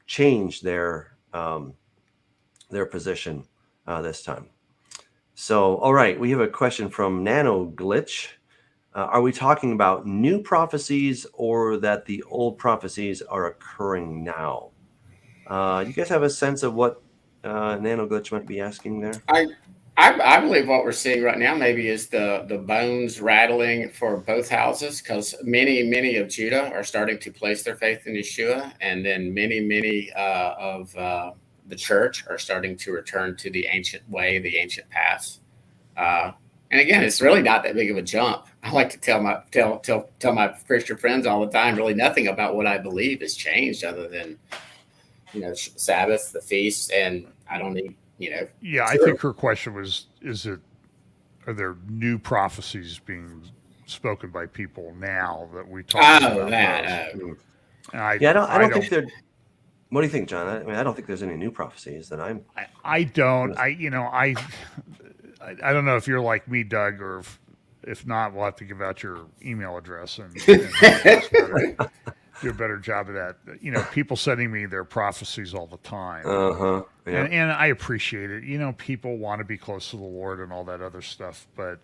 change their position this time. So, all right, we have a question from Nano Glitch. Are we talking about new prophecies or that the old prophecies are occurring now? You guys have a sense of what Nano Glitch might be asking there? I believe what we're seeing right now maybe is the bones rattling for both houses, because many of Judah are starting to place their faith in Yeshua, and then many of the church are starting to return to the ancient way, the ancient paths. And again, it's really not that big of a jump. I like to tell my Christian friends all the time, really nothing about what I believe has changed other than, Sabbath, the feasts, and I don't need, Yeah, I think her question was, are there new prophecies being spoken by people now that we talk about? I don't think they're. What do you think, John? I mean, I don't think there's any new prophecies that I'm. I don't. I don't know if you're like me, Doug, or if not, we'll have to give out your email address and do a better job of that. People sending me their prophecies all the time. Yeah. And I appreciate it. People want to be close to the Lord and all that other stuff, but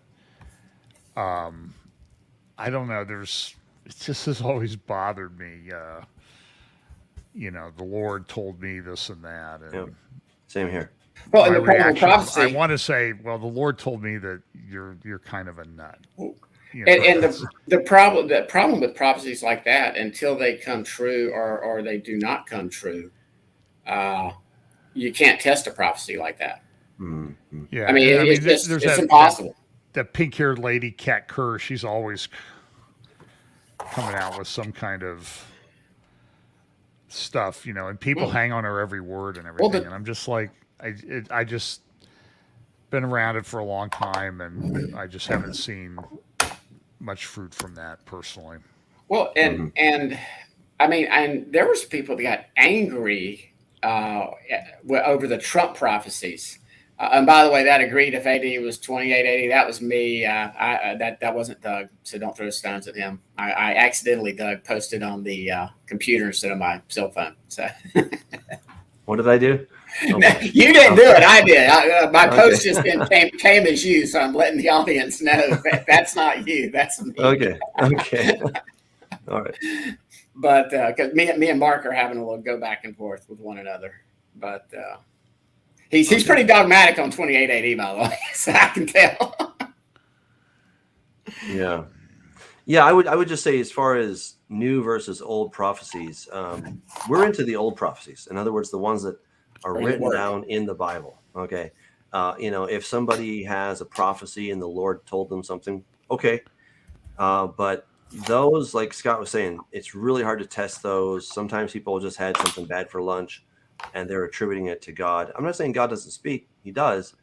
I don't know. It just has always bothered me. The Lord told me this and that. And same here. Well, in the reaction, prophecy, I want to say, well, the Lord told me that you're kind of a nut. And the problem with prophecies like that, until they come true or they do not come true, you can't test a prophecy like that. Mm-hmm. Yeah, I mean, it's impossible. That pink-haired lady, Kat Kerr, she's always coming out with some kind of stuff, and people hang on her every word and everything. And I'm just like, I just been around it for a long time, and I just haven't seen much fruit from that personally. Well, and I mean, and there was people that got angry over the Trump prophecies. And by the way, that agreed if AD was 2880, that was me. That wasn't Doug, so don't throw stones at him. I accidentally, Doug, posted on the computer instead of my cell phone. So what did I do? Oh, you didn't do it. I did. My post just came as you, so I'm letting the audience know that's not you. That's me. Okay. All right. But because me and Mark are having a little go back and forth with one another, but. He's pretty dogmatic on 2880, by the way, so I can tell. Yeah. I would just say, as far as new versus old prophecies, we're into the old prophecies. In other words, the ones that are written down in the Bible. Okay, if somebody has a prophecy and the Lord told them something, okay, but those, like Scott was saying, it's really hard to test those. Sometimes people just had something bad for lunch, and they're attributing it to God. I'm not saying God doesn't speak. He does,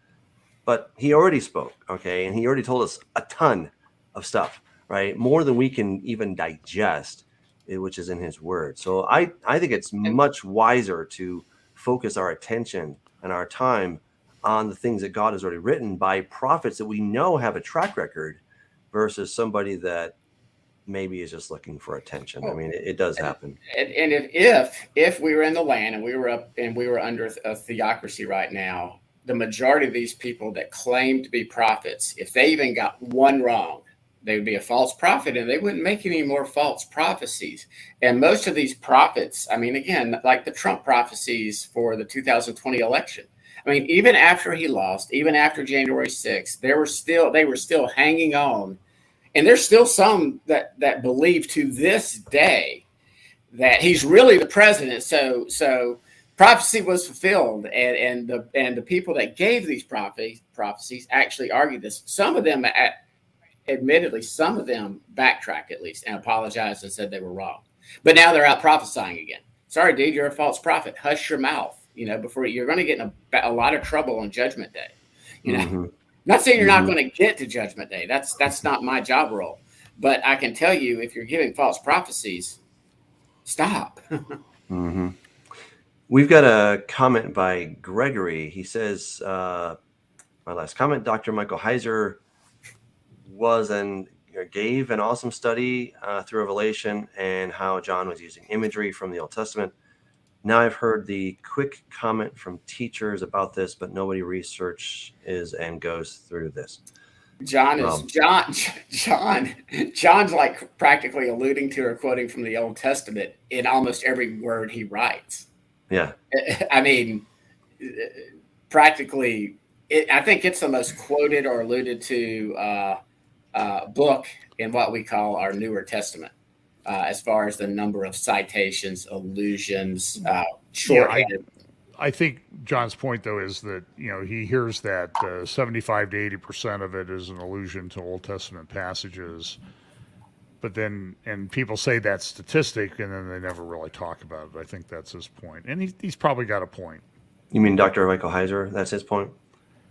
but he already spoke, okay? And he already told us a ton of stuff, right? More than we can even digest, which is in his word. So I think it's much wiser to focus our attention and our time on the things that God has already written by prophets that we know have a track record, versus somebody that maybe is just looking for attention. I mean, it does happen. And if we were in the land and we were under a theocracy right now, the majority of these people that claim to be prophets, if they even got one wrong, they would be a false prophet, and they wouldn't make any more false prophecies. And most of these prophets, I mean, again, like the Trump prophecies for the 2020 election, I mean, even after he lost, even after January 6th, they were still hanging on. And there's still some that believe to this day that he's really the president. So prophecy was fulfilled, and the people that gave these prophecies actually argued this. Some of them, admittedly, some of them backtracked at least and apologized and said they were wrong. But now they're out prophesying again. Sorry, dude, you're a false prophet. Hush your mouth. Before you're going to get in a lot of trouble on Judgment Day. Mm-hmm. Not saying you're not going to get to Judgment Day. That's not my job role. But I can tell you, if you're giving false prophecies, stop. Mm-hmm. We've got a comment by Gregory. He says, my last comment, Dr. Michael Heiser gave an awesome study through Revelation and how John was using imagery from the Old Testament. Now I've heard the quick comment from teachers about this, but nobody researches and goes through this. John's like practically alluding to or quoting from the Old Testament in almost every word he writes. Yeah. I mean, practically, I think it's the most quoted or alluded to book in what we call our Newer Testament. As far as the number of citations, allusions, shorthand. I think John's point, though, is that he hears that 75 to 80% of it is an allusion to Old Testament passages, but then people say that statistic, and then they never really talk about it. I think that's his point, and he's probably got a point. You mean Dr. Michael Heiser? That's his point. Is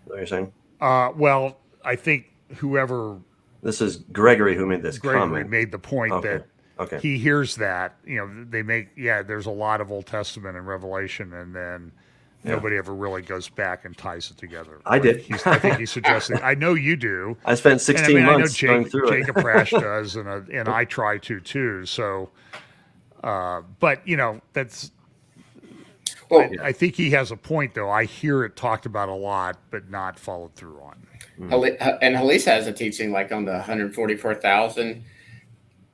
that what you're saying? Well, I think whoever. This is Gregory who made this comment. Gregory made the point that. Okay. He hears that, there's a lot of Old Testament and Revelation, and then nobody ever really goes back and ties it together. I did. I think he's suggesting. I know you do. I spent 16 months going through it. Jacob Prash does, and I try to too. So, but that's. Well, I think he has a point, though. I hear it talked about a lot, but not followed through on. And Halisa has a teaching like on the 144,000.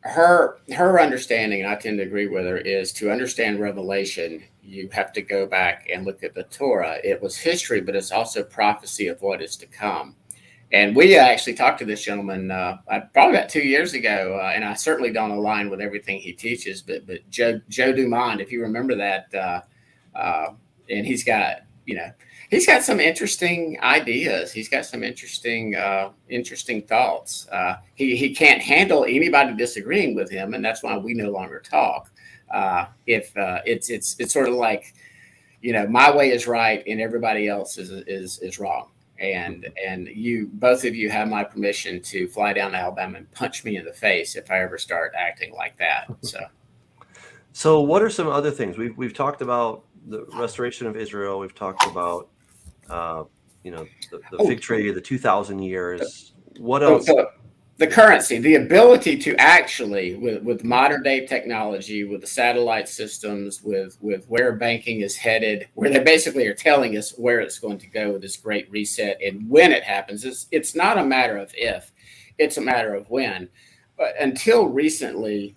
Her understanding, and I tend to agree with her, is to understand Revelation, you have to go back and look at the Torah. It was history, but it's also prophecy of what is to come. And we actually talked to this gentleman probably about 2 years ago, and I certainly don't align with everything he teaches, but Joe Dumond, if you remember that, and he's got some interesting ideas. He's got some interesting thoughts. He can't handle anybody disagreeing with him, and that's why we no longer talk. If it's sort of like, my way is right and everybody else is wrong. And you, both of you, have my permission to fly down to Alabama and punch me in the face if I ever start acting like that. So what are some other things we've talked about? the restoration of Israel. We've talked about, the fig tree, the 2,000 years. What else? The currency, the ability to actually, with modern day technology, with the satellite systems, with where banking is headed, where they basically are telling us where it's going to go with this great reset and when it happens. It's not a matter of if, it's a matter of when. But until recently,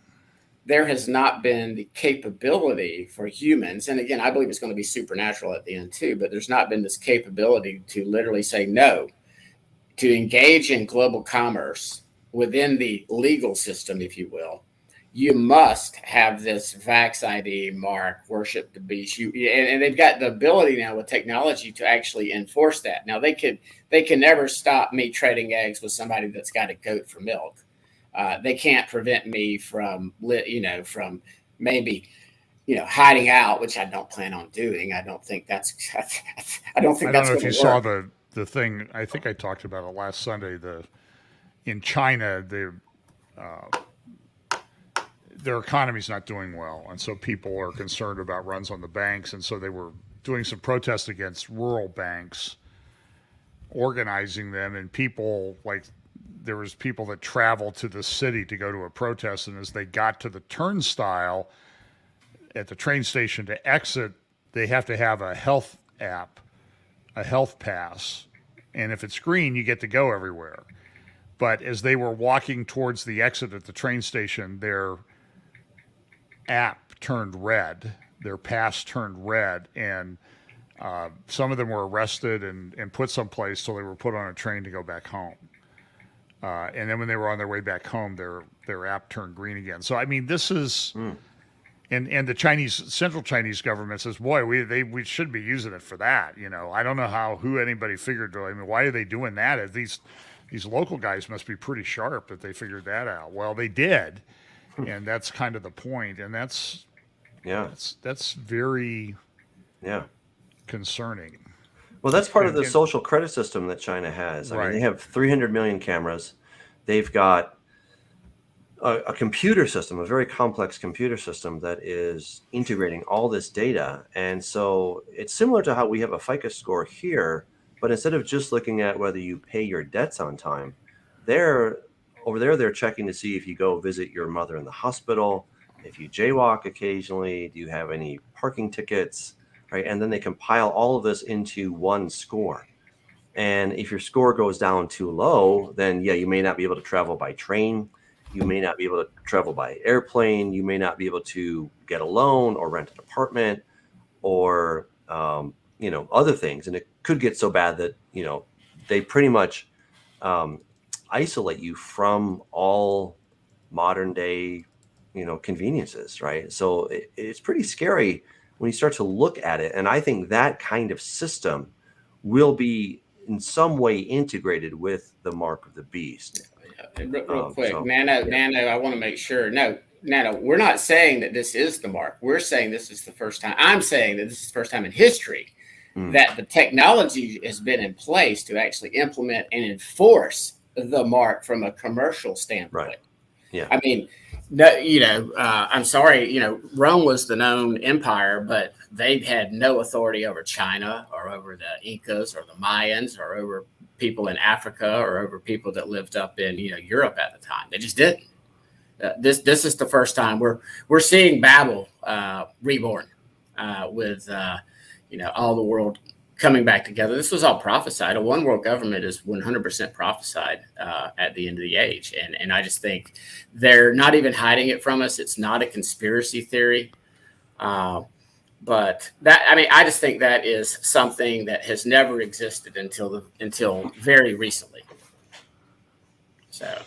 there has not been the capability for humans. And again, I believe it's going to be supernatural at the end too, but there's not been this capability to literally say no, to engage in global commerce within the legal system, if you will. You must have this Vax ID mark, worship the beast. And they've got the ability now with technology to actually enforce that. Now they can never stop me trading eggs with somebody that's got a goat for milk. They can't prevent me from maybe hiding out, which I don't plan on doing. I don't think that's. I don't know if you saw the thing. I think I talked about it last Sunday. In China, their economy's not doing well, and so people are concerned about runs on the banks, and so they were doing some protests against rural banks, organizing them, and there was people that traveled to the city to go to a protest, and as they got to the turnstile at the train station to exit, they have to have a health app, a health pass, and if it's green, you get to go everywhere. But as they were walking towards the exit at the train station, their app turned red, their pass turned red, and some of them were arrested and put someplace till they were put on a train to go back home. And then when they were on their way back home, their app turned green again. So, I mean, this is... And the central Chinese government says, boy, we should be using it for that. I don't know who anybody figured. I mean, why are they doing that? These local guys must be pretty sharp that they figured that out. Well, they did, and that's kind of the point. And that's very concerning. Well, that's part of the social credit system that China has. I mean, they have 300 million cameras. They've got a computer system, a very complex computer system that is integrating all this data. And so it's similar to how we have a FICO score here, but instead of just looking at whether you pay your debts on time, they're checking to see if you go visit your mother in the hospital, if you jaywalk occasionally, do you have any parking tickets, right? And then they compile all of this into one score. And if your score goes down too low, then you may not be able to travel by train. You may not be able to travel by airplane. You may not be able to get a loan or rent an apartment or, other things. And it could get so bad that, they pretty much isolate you from all modern day, conveniences, right? So it's pretty scary when you start to look at it. And I think that kind of system will be in some way integrated with the mark of the beast. Real quick, Nano, I want to make sure. No, we're not saying that this is the mark. We're saying this is the first time. I'm saying that this is the first time in history that the technology has been in place to actually implement and enforce the mark from a commercial standpoint. Right. Yeah. I mean, I'm sorry, Rome was the known empire, but they had no authority over China or over the Incas or the Mayans or over people in Africa or over people that lived up in Europe at the time. They just didn't. This is the first time we're seeing Babel reborn with all the world coming back together. This was all prophesied. A one world government is 100% prophesied at the end of the age, and I just think they're not even hiding it from us. It's not a conspiracy theory. But I just think that is something that has never existed until very recently. So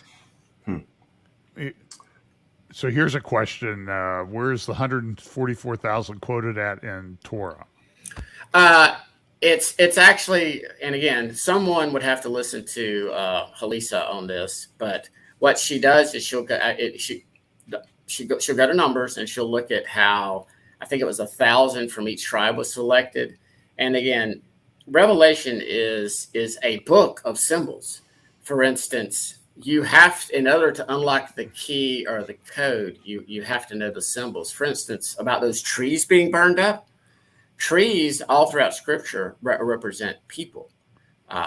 here's a question: where's the 144,000 quoted at in Torah? It's actually, and again, someone would have to listen to Halisa on this. But what she does is she'll go to numbers and she'll look at how. I think it was 1,000 from each tribe was selected. And again, Revelation is a book of symbols. For instance, you have, in order to unlock the key or the code, you have to know the symbols. For instance, about those trees being burned up, trees all throughout Scripture represent people,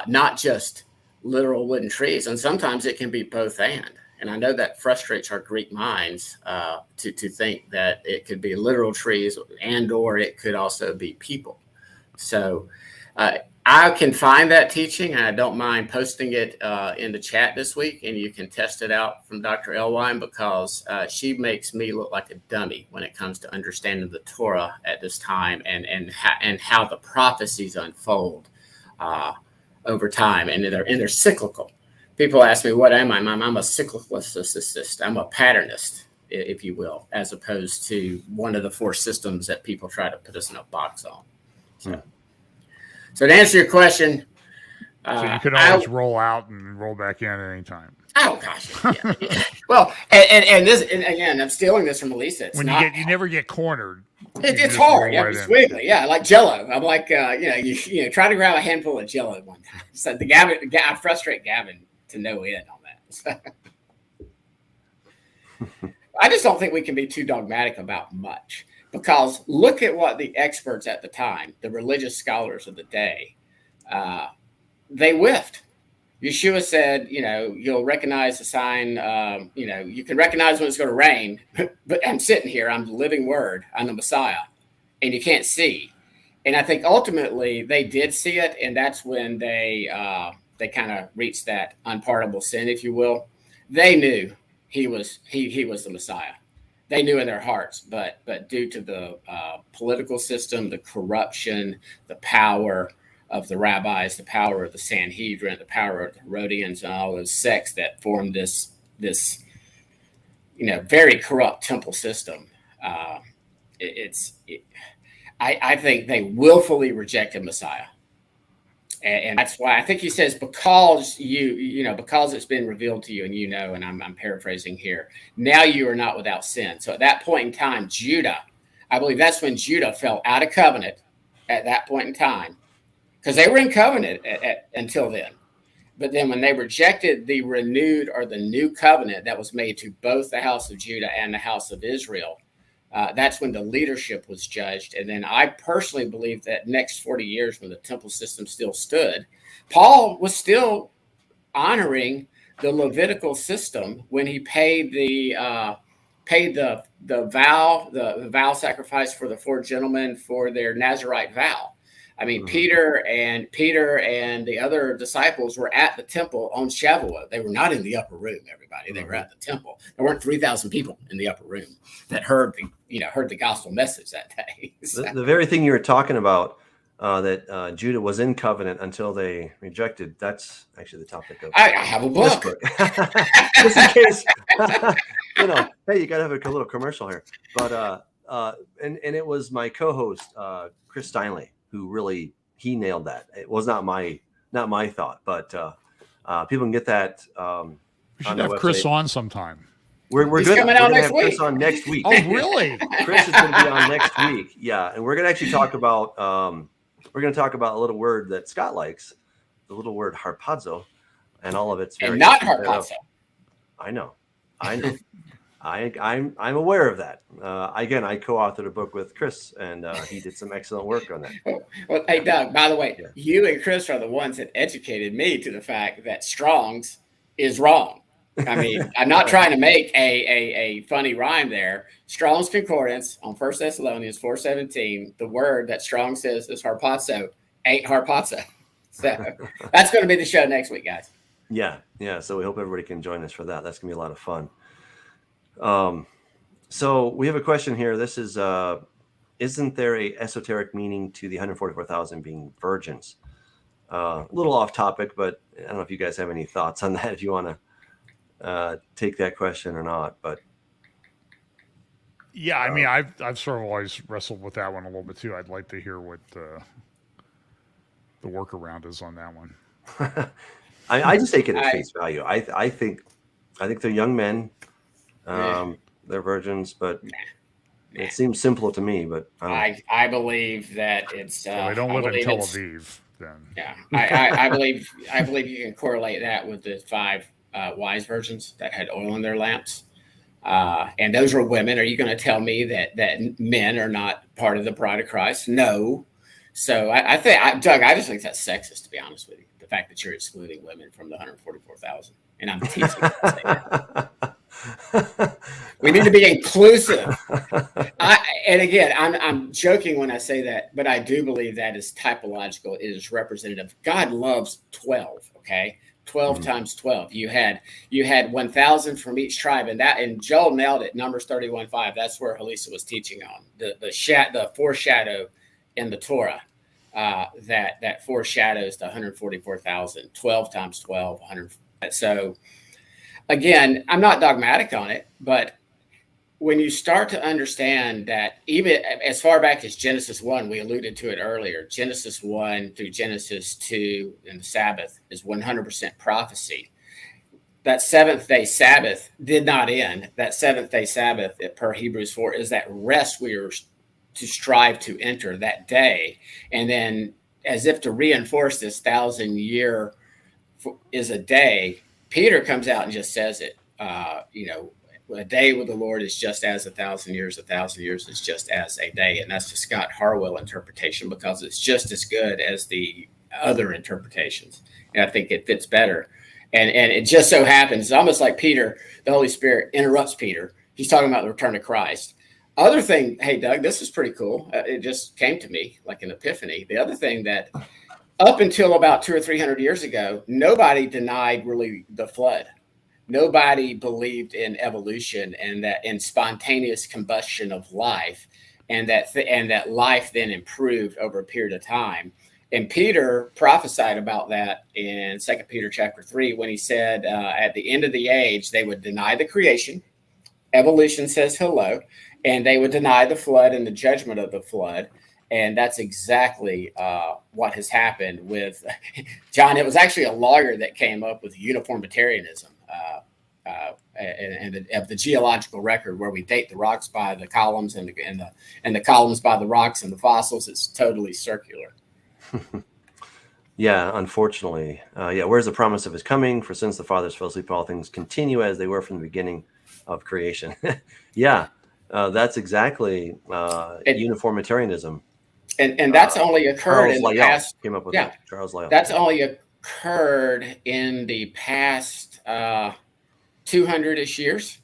not just literal wooden trees. And sometimes it can be both and. And I know that frustrates our Greek minds to think that it could be literal trees and or it could also be people. So I can find that teaching, and I don't mind posting it in the chat this week, and you can test it out from Dr. Elwine, because she makes me look like a dummy when it comes to understanding the Torah at this time and how the prophecies unfold over time, and they're cyclical. People ask me, what am I? I'm a cyclicist. I'm a patternist, if you will, as opposed to one of the four systems that people try to put us in a box on. So to answer your question, so you can always roll out and roll back in at any time. Oh gosh, yeah. Well, and this, and again, I'm stealing this from Elisa. You never get cornered. It's hard. Yeah, it's squiggly. Yeah, like Jello. I'm like, you try to grab a handful of Jello one time. So I frustrate Gavin to no end on that. I just don't think we can be too dogmatic about much, because look at what the experts at the time, the religious scholars of the day, they whiffed. Yeshua said, you'll recognize the sign, you can recognize when it's going to rain, but I'm sitting here, I'm the living word, I'm the Messiah, and you can't see. And I think ultimately they did see it, and that's when they kind of reached that unpardonable sin, if you will. They knew he was the Messiah. They knew in their hearts, but due to the political system, the corruption, the power of the rabbis, the power of the Sanhedrin, the power of the Herodians, and all those sects that formed this very corrupt temple system. I think they willfully rejected Messiah. And that's why I think he says, because because it's been revealed to you, and I'm paraphrasing here, now you are not without sin. So at that point in time, Judah, I believe that's when Judah fell out of covenant at that point in time, because they were in covenant until then. But then when they rejected the renewed or the new covenant that was made to both the house of Judah and the house of Israel, that's when the leadership was judged. And then I personally believe that next 40 years, when the temple system still stood, Paul was still honoring the Levitical system when he paid the vow sacrifice for the four gentlemen for their Nazirite vow. I mean, Peter and the other disciples were at the temple on Shavuot. They were not in the upper room, everybody. They were at the temple. There weren't 3,000 people in the upper room that heard the gospel message that day. So. The very thing you were talking about, that Judah was in covenant until they rejected, that's actually the topic of I have a book. Just in case, hey, you got to have a little commercial here. But and it was my co-host, Chris Steinley, who really, he nailed that. It was not my thought, but people can get that. We should have Chris on sometime. We're good. We're going to have Chris on next week. Oh, really? Chris is going to be on next week. Yeah, and we're going to actually talk about a little word that Scott likes, the little word harpazo, and all of its. And not harpazo. I know. I'm aware of that. Again, I co-authored a book with Chris, and he did some excellent work on that. Well, hey, Doug, by the way, You and Chris are the ones that educated me to the fact that Strong's is wrong. I mean, I'm not trying to make a funny rhyme there. Strong's Concordance on 1 Thessalonians 4:17, the word that Strong says is harpazo ain't harpazo. So that's going to be the show next week, guys. Yeah. So we hope everybody can join us for that. That's going to be a lot of fun. So we have a question here. This is, isn't there a esoteric meaning to the 144,000 being virgins? A little off topic, but I don't know if you guys have any thoughts on that, if you want to take that question or not, but. Yeah, I mean, I've sort of always wrestled with that one a little bit too. I'd like to hear what the workaround is on that one. I just take it at face value. I think they're young men. They're virgins, but it seems simple to me. But I believe that it's. They don't live in Tel Aviv, then. Yeah, I believe you can correlate that with the 5 wise virgins that had oil in their lamps. And those are women. Are you going to tell me that men are not part of the bride of Christ? No. So I think, Doug, I just think that's sexist, to be honest with you. The fact that you're excluding women from the 144,000, and I'm teasing. We need to be inclusive. And again, I'm joking when I say that, but I do believe that is typological. It is representative. God loves 12. Okay, 12 times 12. You had 1,000 from each tribe, and Joel nailed it. Numbers 31:5. That's where Halisa was teaching on the foreshadow in the Torah. That foreshadows the 144,000. 12 times 12. 100. So again, I'm not dogmatic on it, but when you start to understand that even as far back as Genesis 1, we alluded to it earlier, Genesis 1 through Genesis 2 and the Sabbath is 100% prophecy. That seventh day Sabbath did not end. That seventh day Sabbath, per Hebrews 4, is that rest we are to strive to enter that day. And then as if to reinforce this 1,000-year is a day, Peter comes out and just says it, a day with the Lord is just as 1,000 years. 1,000 years is just as a day. And that's the Scott Harwell interpretation, because it's just as good as the other interpretations. And I think it fits better. And it just so happens, it's almost like Peter, the Holy Spirit interrupts Peter. He's talking about the return of Christ. Other thing, hey, Doug, this is pretty cool. It just came to me like an epiphany. The other thing that up until about 200 or 300 years ago, nobody denied really the flood. Nobody believed in evolution and that in spontaneous combustion of life, and that life then improved over a period of time. And Peter prophesied about that in 2 Peter chapter 3 when he said at the end of the age, they would deny the creation. Evolution says hello. And they would deny the flood and the judgment of the flood. And that's exactly what has happened with John. It was actually a lawyer that came up with uniformitarianism and of the geological record, where we date the rocks by the columns and the columns by the rocks and the fossils. It's totally circular. Yeah, unfortunately. Where's the promise of his coming? For since the fathers fell asleep, all things continue as they were from the beginning of creation. That's exactly uniformitarianism. And that's only occurred in the past. Came up with that. Charles Lyell. That's only occurred in the past 200-ish years.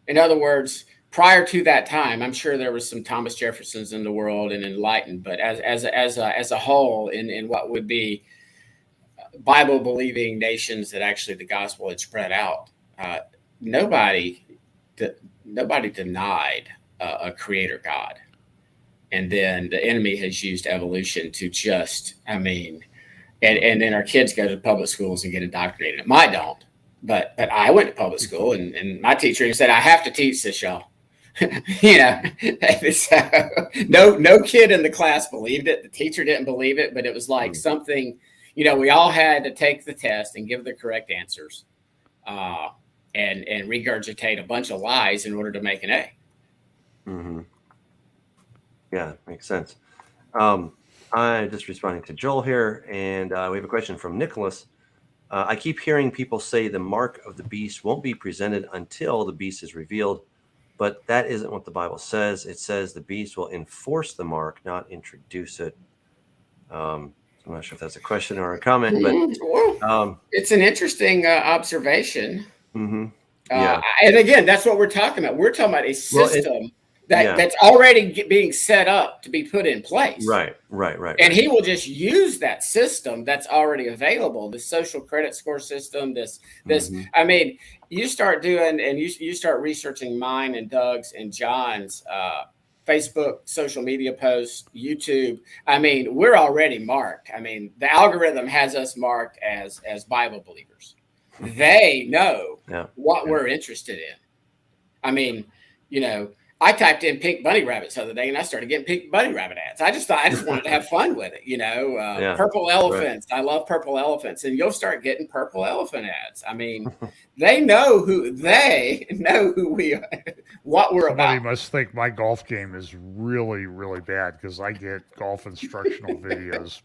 In other words, prior to that time, I'm sure there was some Thomas Jeffersons in the world and enlightened, but as a whole, in what would be Bible-believing nations that actually the gospel had spread out, nobody denied a creator God. And then the enemy has used evolution to and then our kids go to public schools and get indoctrinated. Mine don't, but I went to public school, and my teacher said, I have to teach this, y'all. So, no kid in the class believed it. The teacher didn't believe it, but it was like something, we all had to take the test and give the correct answers. And regurgitate a bunch of lies in order to make an A. Mm-hmm. Yeah, makes sense. I'm just responding to Joel here, and we have a question from Nicholas. I keep hearing people say the mark of the beast won't be presented until the beast is revealed, but that isn't what the Bible says. It says the beast will enforce the mark, not introduce it. I'm not sure if that's a question or a comment, but it's an interesting observation. Mm-hmm. Yeah. And again, that's what we're talking about. We're talking about a system that's already being set up to be put in place. Right. And he will just use that system that's already available, the social credit score system, this, you start doing, and you start researching mine and Doug's and John's Facebook, social media posts, YouTube. We're already marked. The algorithm has us marked as Bible believers. They know what we're interested in. I typed in pink bunny rabbits the other day, and I started getting pink bunny rabbit ads. I just wanted to have fun with it, purple elephants. Right. I love purple elephants, and you'll start getting purple elephant ads. They know who we are, what we're about. Somebody must think my golf game is really, really bad, because I get golf instructional videos.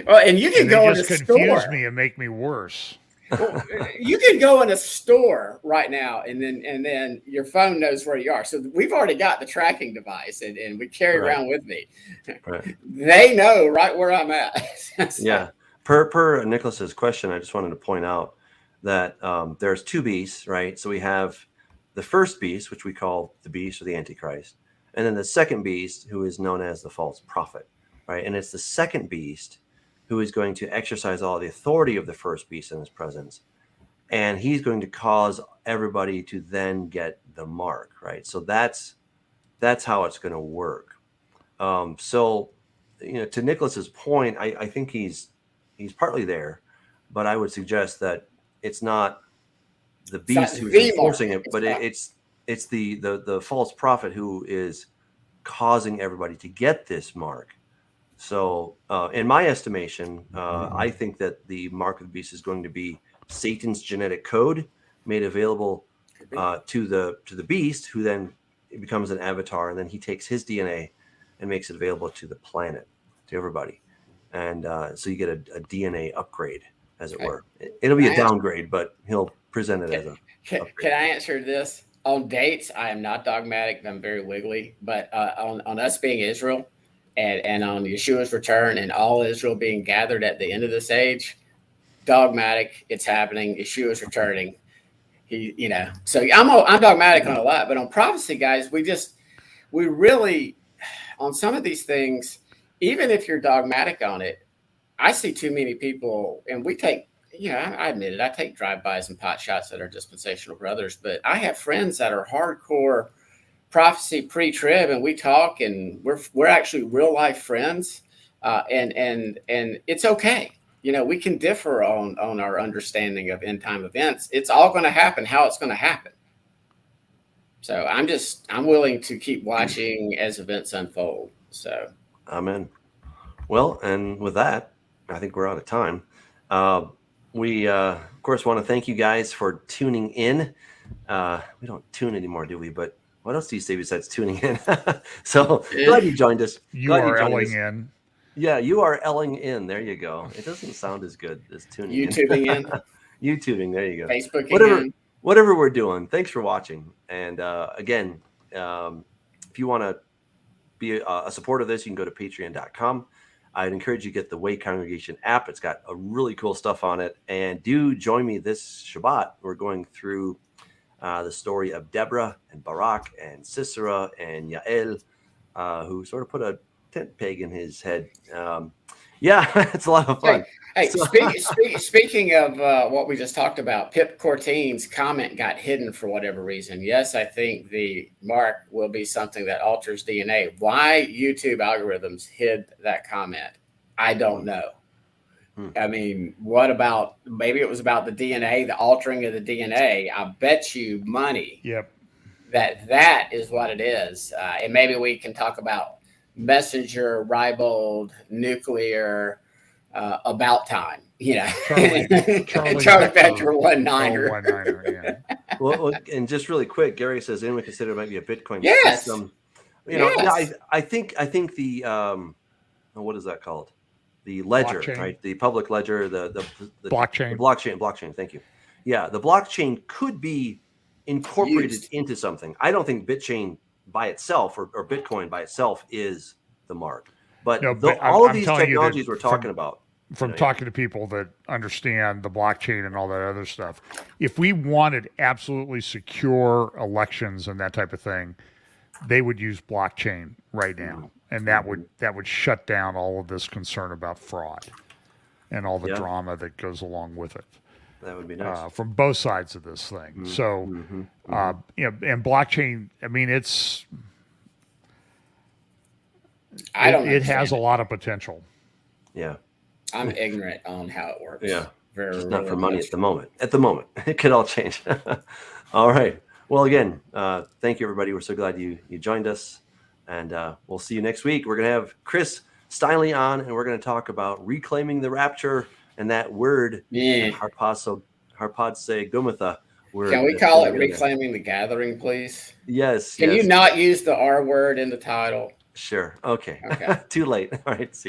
Well, and you can go just confuse me and make me worse. Well, you can go in a store right now, and then your phone knows where you are. So we've already got the tracking device, and we carry around with me. Right. They know right where I'm at. So, Yeah. Per Nicholas's question, I just wanted to point out that there's two beasts, right? So we have the first beast, which we call the beast or the Antichrist, and then the second beast, who is known as the false prophet, right? And it's the second beast who is going to exercise all the authority of the first beast in his presence. And he's going to cause everybody to then get the mark, right? So that's how it's going to work. So, to Nicholas's point, I think he's partly there, but I would suggest that it's not the beast who's enforcing it, but it's the false prophet who is causing everybody to get this mark. So, in my estimation, I think that the mark of the beast is going to be Satan's genetic code made available to the beast, who then becomes an avatar, and then he takes his DNA and makes it available to the planet, to everybody, and so you get a DNA upgrade, as it were. It'll be a downgrade, but he'll present it as a. Can I answer this? On dates, I am not dogmatic. I'm very wiggly, but on us being Israel. And on Yeshua's return and all Israel being gathered at the end of this age, dogmatic, it's happening. Yeshua's returning. So I'm dogmatic on a lot, but on prophecy, guys, we really, on some of these things, even if you're dogmatic on it, I see too many people, and we take, I admit it, I take drive-bys and pot shots that are dispensational brothers, but I have friends that are hardcore prophecy pre-trib, and we talk, and we're actually real life friends, and it's okay. We can differ on our understanding of end time events. It's all going to happen how it's going to happen. So I'm willing to keep watching as events unfold. So Amen. Well, and with that, I think we're out of time. We of course want to thank you guys for tuning in. We don't tune anymore, do we? But what else do you say besides tuning in? So glad you joined us. URLing in. Yeah, URLing in. There you go. It doesn't sound as good as tuning YouTubing in. YouTubing. There you go. Facebooking whatever we're doing. Thanks for watching. And again, if you want to be a supporter of this, you can go to patreon.com. I'd encourage you to get the Way Congregation app. It's got a really cool stuff on it. And do join me this Shabbat. We're going through the story of Deborah and Barak and Sisera and Yael, who sort of put a tent peg in his head. It's a lot of fun. Hey, speaking of what we just talked about, Pip Corteen's comment got hidden for whatever reason. Yes, I think the mark will be something that alters DNA. Why YouTube algorithms hid that comment, I don't know. I mean, what about, maybe it was about the DNA, the altering of the DNA. I bet you money that is what it is. And maybe we can talk about messenger, ribold, nuclear, about time, Charlie Patrick 19er. Yeah. Well, and just really quick, Gary says anyone consider it might be a Bitcoin system. I think the what is that called? The ledger, blockchain. Right? The public ledger, the blockchain. Blockchain. Thank you. Yeah, the blockchain could be incorporated into something. I don't think Bitchain by itself or Bitcoin by itself is the mark. But all of these technologies we're talking about. From talking to people that understand the blockchain and all that other stuff, if we wanted absolutely secure elections and that type of thing, they would use blockchain right now. And that would shut down all of this concern about fraud and all the drama that goes along with it. That would be nice. From both sides of this thing. So, and blockchain, I mean, it has a lot of potential. Yeah. I'm ignorant on how it works. Yeah. Just not for money at the moment. It could all change. All right. Well, again, thank you, everybody. We're so glad you joined us. And we'll see you next week. We're going to have Chris Steinley on, and we're going to talk about reclaiming the rapture and that word, harpadse gumatha. Can we call it reclaiming the gathering, please? Yes. Can you not use the R word in the title? Sure. Okay. Too late. All right. See you.